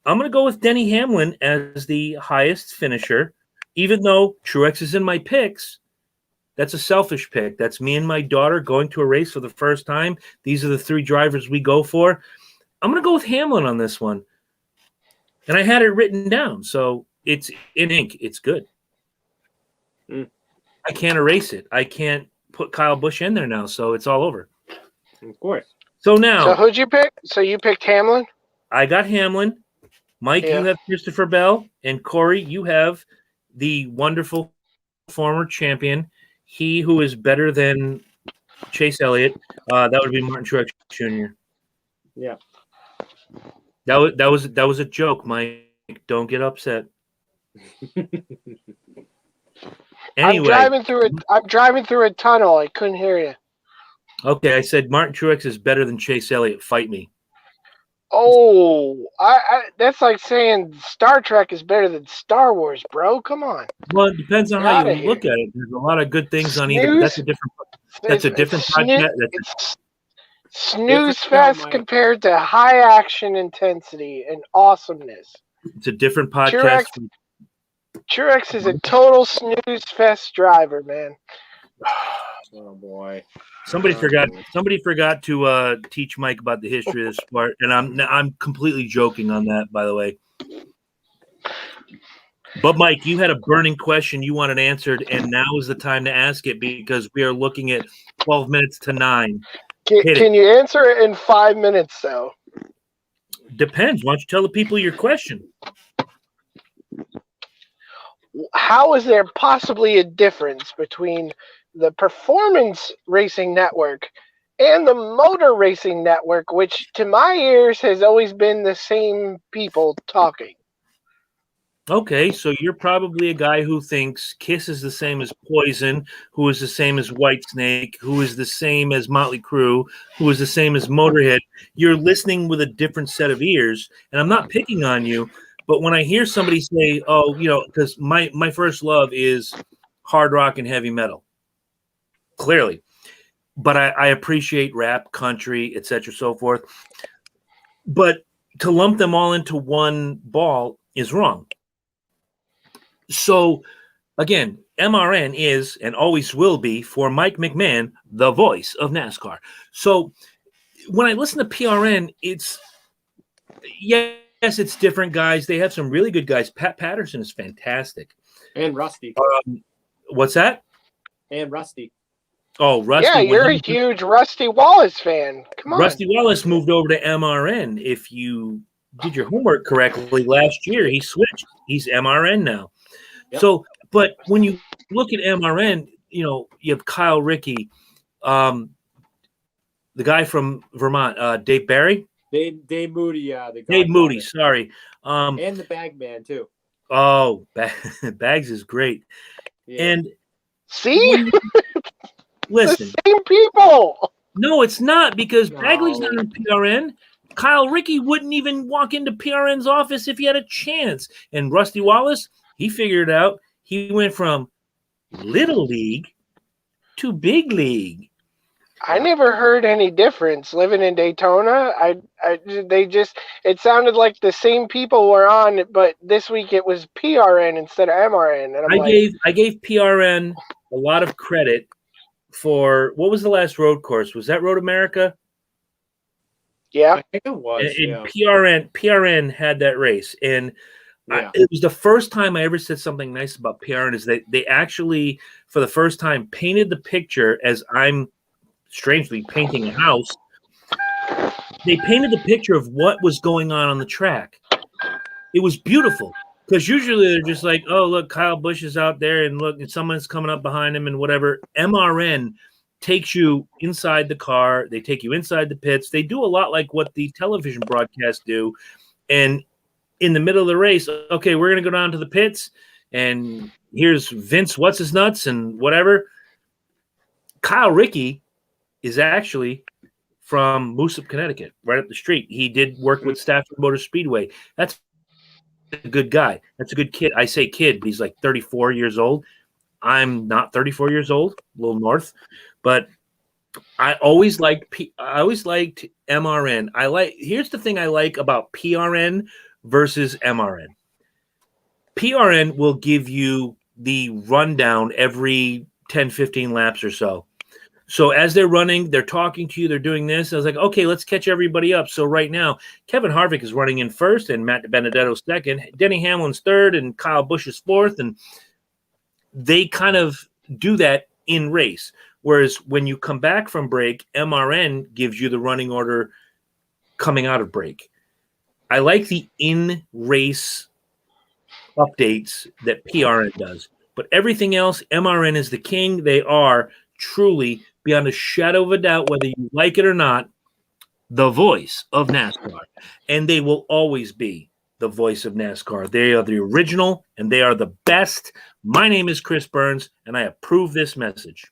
I'm going to go with Denny Hamlin as the highest finisher, even though Truex is in my picks. That's a selfish pick. That's me and my daughter going to a race for the first time. These are the 3 drivers we go for. I'm going to go with Hamlin on this one. And I had it written down, so it's in ink. It's good. I can't erase it. I can't put Kyle Busch in there now, so it's all over. Of course. So now. So who'd you pick? So you picked Hamlin? I got Hamlin. Mike, you have Christopher Bell. And Corey, you have the wonderful former champion. He who is better than Chase Elliott. That would be Martin Truex Jr. Yeah. That was a joke, Mike. Don't get upset. Anyway, I'm driving through a tunnel. I couldn't hear you. Okay, I said Martin Truex is better than Chase Elliott. Fight me. Oh, that's like saying Star Trek is better than Star Wars, bro. Come on. Well, it depends on how you look at it. There's a lot of good things on either. That's a different podcast. It's snooze fest compared to high action intensity and awesomeness. It's a different podcast. Truex is a total snooze fest driver, man. Oh boy! Somebody forgot to teach Mike about the history of the sport, and I'm completely joking on that, by the way. But Mike, you had a burning question you wanted answered, and now is the time to ask it because we are looking at 12 minutes to 9. Can you answer it in 5 minutes, though? Depends. Why don't you tell the people your question? How is there possibly a difference between the Performance Racing Network and the Motor Racing Network, which to my ears has always been the same people talking? Okay, so you're probably a guy who thinks Kiss is the same as Poison, who is the same as Whitesnake, who is the same as Motley Crue, who is the same as Motorhead. You're listening with a different set of ears, and I'm not picking on you, but when I hear somebody say, oh, because my first love is hard rock and heavy metal, clearly, but I appreciate rap, country, etc., so forth. But to lump them all into one ball is wrong. So, again, MRN is and always will be, for Mike McMahon, the voice of NASCAR. So, when I listen to PRN, it's different guys. They have some really good guys. Pat Patterson is fantastic. And Rusty. What's that? And Rusty. Oh, Rusty. Yeah, you're a huge Rusty Wallace fan. Come on. Rusty Wallace moved over to MRN. If you did your homework correctly last year, he switched. He's MRN now. Yep. So, but when you look at MRN, you have Kyle Rickey, the guy from Vermont, Dave Barry. Dave Moody, Dave Moody, sorry. And the Bagman too. Oh, Bags is great. Yeah. And see, listen, the same people. No, it's not, because Bagley's not in PRN. Kyle Rickey wouldn't even walk into PRN's office if he had a chance. And Rusty Wallace, he figured it out. He went from Little League to Big League. I never heard any difference living in Daytona. It sounded like the same people were on, but this week it was PRN instead of MRN. And I gave PRN a lot of credit for, what was the last road course? Was that Road America? Yeah, I think it was. And PRN had that race, and it was the first time I ever said something nice about PRN. Is that they actually, for the first time, painted the picture as I'm strangely painting a house. They painted the picture of what was going on the track. It was beautiful, because usually they're just like, oh, look, Kyle Busch is out there, and look, someone's coming up behind him and whatever. MRN takes you inside the car. They take you inside the pits. They do a lot like what the television broadcasts do. And in the middle of the race, okay, we're going to go down to the pits, and here's Vince What's-His-Nuts and whatever. Kyle Rickey is actually from Moosup, Connecticut, right up the street. He did work with Hampshire Motor Speedway. That's a good guy. That's a good kid. I say kid, but he's like 34 years old. I'm not 34 years old, a little north, but I always liked MRN. Here's the thing I like about PRN versus MRN. PRN will give you the rundown every 10, 15 laps or so. So as they're running, they're talking to you, they're doing this. I was like, okay, let's catch everybody up. So right now, Kevin Harvick is running in first, and Matt Benedetto second. Denny Hamlin's third, and Kyle Busch is fourth. And they kind of do that in race. Whereas when you come back from break, MRN gives you the running order coming out of break. I like the in-race updates that PRN does. But everything else, MRN is the king. They are truly, beyond a shadow of a doubt, whether you like it or not, the voice of NASCAR. And they will always be the voice of NASCAR. They are the original, and they are the best. My name is Chris Burns, and I approve this message.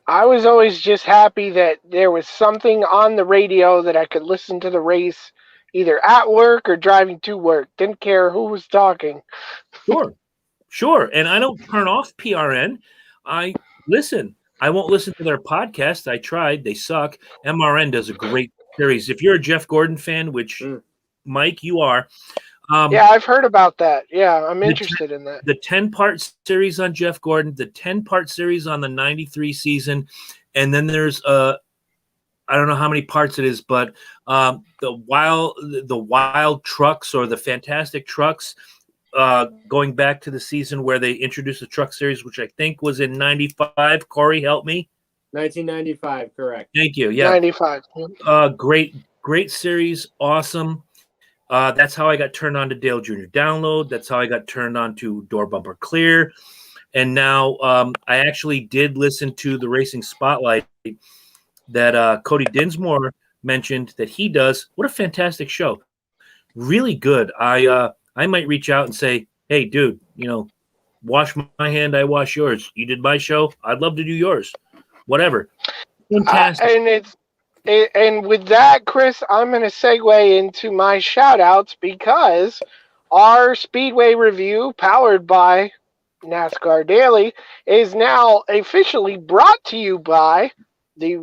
I was always just happy that there was something on the radio that I could listen to the race either at work or driving to work. Didn't care who was talking. Sure. And I don't turn off PRN. I listen. I won't listen to their podcast. I tried. They suck. MRN does a great series. If you're a Jeff Gordon fan, which Mike, you are. Yeah, I've heard about that. Yeah, I'm interested in that. The 10-part series on Jeff Gordon, the 10-part series on the 93 season, and then there's I don't know how many parts it is, but the wild trucks, or the fantastic trucks, going back to the season where they introduced the truck series, which I think was in 95. Corey, help me. 1995, correct. Thank you. Yeah. 95. Great series. Awesome. That's how I got turned on to Dale Jr. Download. That's how I got turned on to Door Bumper Clear. And now I actually did listen to the Racing Spotlight that Cody Dinsmore mentioned that he does. What a fantastic show. Really good. I might reach out and say, hey, dude, wash my hand, I wash yours. You did my show, I'd love to do yours. Whatever. Fantastic. And with that, Chris, I'm going to segue into my shout-outs, because our Speedway review, powered by NASCAR Daily, is now officially brought to you by the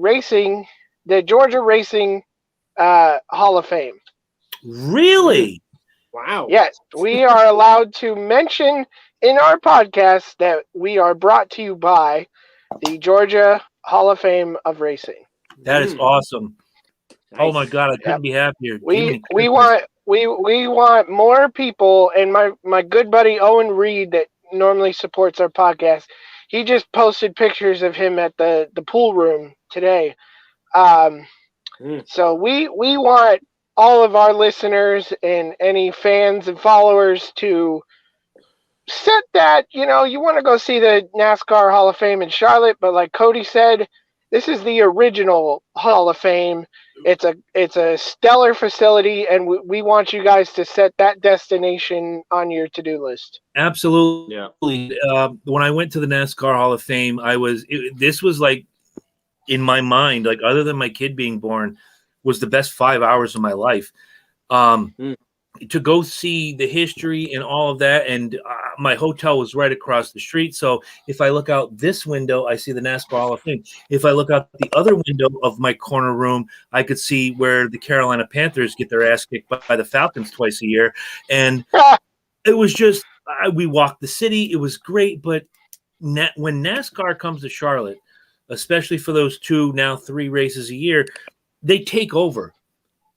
Georgia Racing Hall of Fame. Really? Wow. Yes, we are allowed to mention in our podcast that we are brought to you by the Georgia Hall of Fame of Racing. That is awesome. Nice. Oh my God, I couldn't be happier. We want more people, and my good buddy Owen Reed that normally supports our podcast, he just posted pictures of him at the pool room today. So we want all of our listeners and any fans and followers to set that, you want to go see the NASCAR Hall of Fame in Charlotte, but like Cody said, this is the original Hall of Fame. It's a stellar facility, and we want you guys to set that destination on your to-do list. Absolutely. Yeah. When I went to the NASCAR Hall of Fame, this was like in my mind, like other than my kid being born, was the best 5 hours of my life. To go see the history and all of that, and my hotel was right across the street. So if I look out this window, I see the NASCAR Hall of Fame. If I look out the other window of my corner room, I could see where the Carolina Panthers get their ass kicked by the Falcons twice a year. And it was just, we walked the city. It was great. But when NASCAR comes to Charlotte, especially for those 2, now 3 races a year, they take over.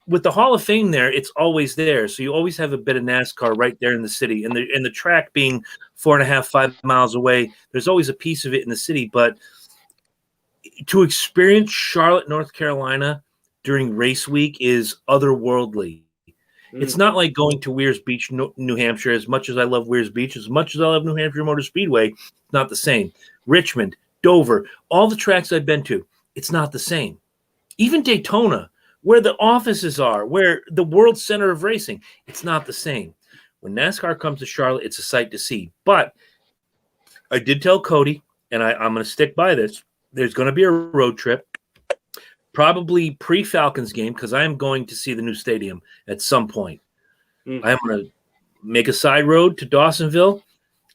With the Hall of Fame there, it's always there. So you always have a bit of NASCAR right there in the city. And the track being 4.5, 5 miles away, there's always a piece of it in the city. But to experience Charlotte, North Carolina during race week is otherworldly. It's not like going to Weirs Beach, New Hampshire. As much as I love Weirs Beach, as much as I love New Hampshire Motor Speedway, it's not the same. Richmond, Dover, all the tracks I've been to, it's not the same. Even Daytona, where the offices are, where the world center of racing, it's not the same. When NASCAR comes to Charlotte, it's a sight to see. But I did tell Cody, and I'm going to stick by this, there's going to be a road trip, probably pre-Falcons game, because I am going to see the new stadium at some point. I'm going to make a side road to Dawsonville.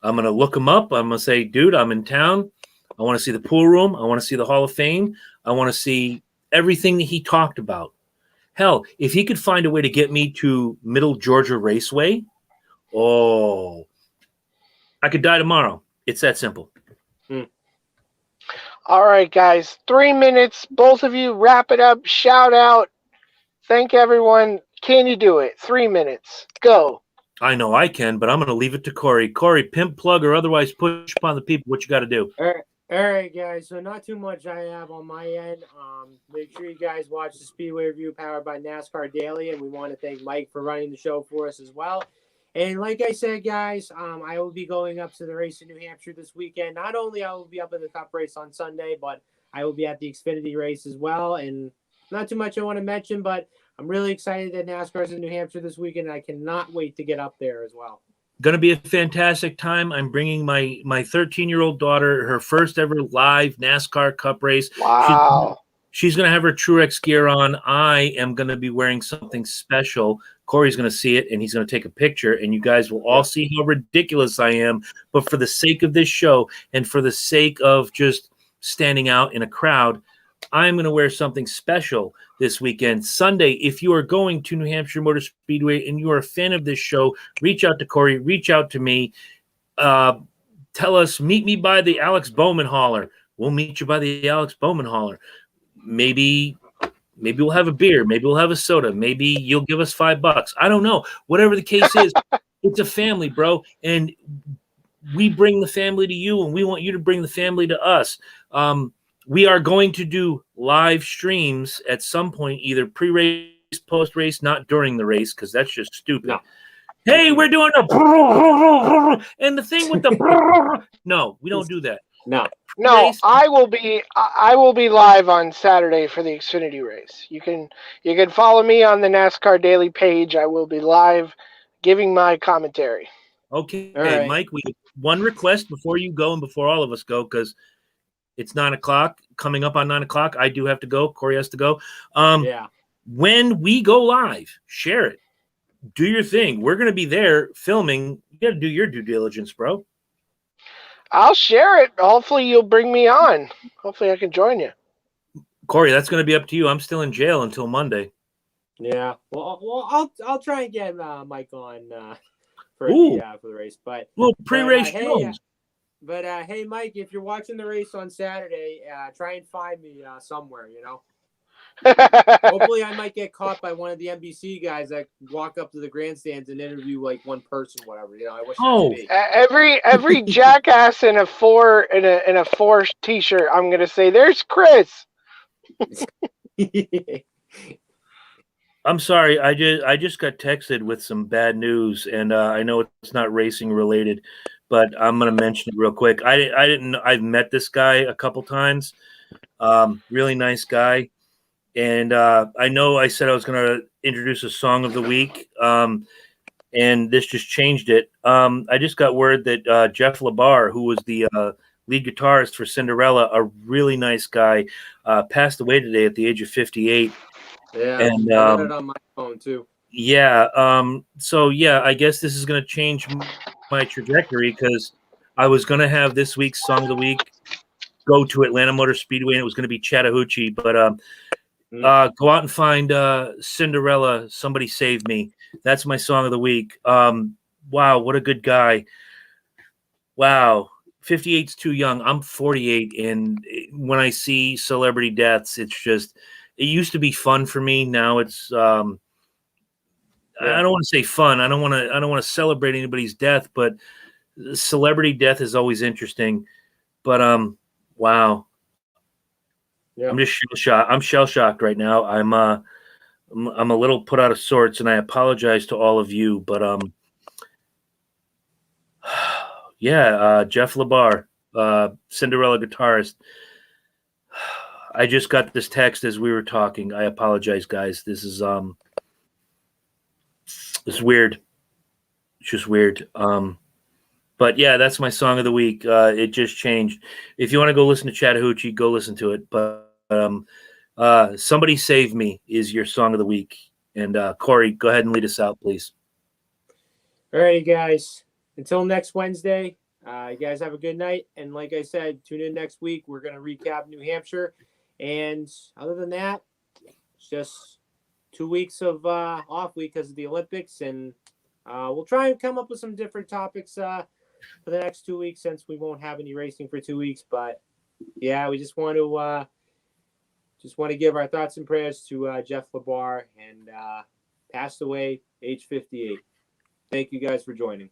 I'm going to look him up. I'm going to say, dude, I'm in town. I want to see the pool room. I want to see the Hall of Fame. I want to see everything that he talked about. Hell, if he could find a way to get me to Middle Georgia Raceway, I could die tomorrow. It's that simple. All right, guys. 3 minutes. Both of you wrap it up. Shout out. Thank everyone. Can you do it? 3 minutes. Go. I know I can, but I'm going to leave it to Corey. Corey, pimp, plug, or otherwise push upon the people what you got to do. All right, guys. So not too much I have on my end. Make sure you guys watch the Speedway Review powered by NASCAR Daily, and we want to thank Mike for running the show for us as well. And like I said, guys, I will be going up to the race in New Hampshire this weekend. Not only I will be up in the Cup race on Sunday, but I will be at the Xfinity race as well. And not too much I want to mention, but I'm really excited that NASCAR is in New Hampshire this weekend. And I cannot wait to get up there as well. Going to be a fantastic time. I'm bringing my 13-year-old daughter, her first ever live NASCAR Cup race. Wow. She's going to have her Truex gear on. I am going to be wearing something special. Corey's going to see it, and he's going to take a picture, and you guys will all see how ridiculous I am. But for the sake of this show and for the sake of just standing out in a crowd, I'm going to wear something special this weekend. Sunday, if you are going to New Hampshire Motor Speedway and you are a fan of this show, reach out to Corey, reach out to me. Tell us, meet me by the Alex Bowman hauler. We'll meet you by the Alex Bowman hauler. Maybe we'll have a beer. Maybe we'll have a soda. Maybe you'll give us $5. I don't know. Whatever the case is, it's a family, bro. And we bring the family to you, and we want you to bring the family to us. We are going to do live streams at some point, either pre-race, post-race, not during the race, because that's just stupid. No. Hey, we're doing a and the thing with the no, we don't do that. No, I will be live on Saturday for the Xfinity race. You can follow me on the NASCAR Daily page. I will be live giving my commentary. Okay, right. Mike, we have one request before you go and before all of us go, because it's 9:00, coming up on 9:00. I do have to go. Corey has to go. When we go live, share it. Do your thing. We're going to be there filming. You got to do your due diligence, bro. I'll share it. Hopefully you'll bring me on. Hopefully I can join you. Corey, that's going to be up to you. I'm still in jail until Monday. Yeah. Well, I'll try and get Mike on for the race. But little pre-race films. But hey, Mike, if you're watching the race on Saturday, try and find me somewhere, Hopefully, I might get caught by one of the NBC guys that walk up to the grandstands and interview like one person, whatever. I wish Oh. that could be. Every jackass in a four t-shirt, I'm gonna say, "There's Chris." I'm sorry. I just got texted with some bad news, and I know it's not racing related, but I'm gonna mention it real quick. I've met this guy a couple times. Really nice guy, and I know I said I was gonna introduce a song of the week, and this just changed it. I just got word that Jeff LaBar, who was the lead guitarist for Cinderella, a really nice guy, passed away today at the age of 58. Yeah, And I got it on my phone too. yeah, so yeah, I guess this is going to change my trajectory because I was going to have this week's song of the week go to Atlanta Motor Speedway, and it was going to be Chattahoochee. But go out and find Cinderella, Somebody Save Me. That's my song of the week. Wow, what a good guy. Wow, 58's too young. I'm 48, and when I see celebrity deaths, it's just, it used to be fun for me. Now it's I don't want to say fun. I don't want to celebrate anybody's death, but celebrity death is always interesting. But wow. Yeah. I'm just shell-shocked. I'm shell-shocked right now. I'm a little put out of sorts, and I apologize to all of you, but yeah, Jeff LaBar, Cinderella guitarist. I just got this text as we were talking. I apologize, guys. This is it's weird. It's just weird. But yeah, that's my song of the week. It just changed. If you want to go listen to Chattahoochee, go listen to it. But Somebody Save Me is your song of the week. And Corey, go ahead and lead us out, please. All right, guys. Until next Wednesday, you guys have a good night. And like I said, tune in next week. We're going to recap New Hampshire. And other than that, it's just 2 weeks of off week because of the Olympics. And we'll try and come up with some different topics for the next 2 weeks since we won't have any racing for 2 weeks. But yeah, we just want to give our thoughts and prayers to Jeff LaBar, and passed away age 58. Thank you guys for joining.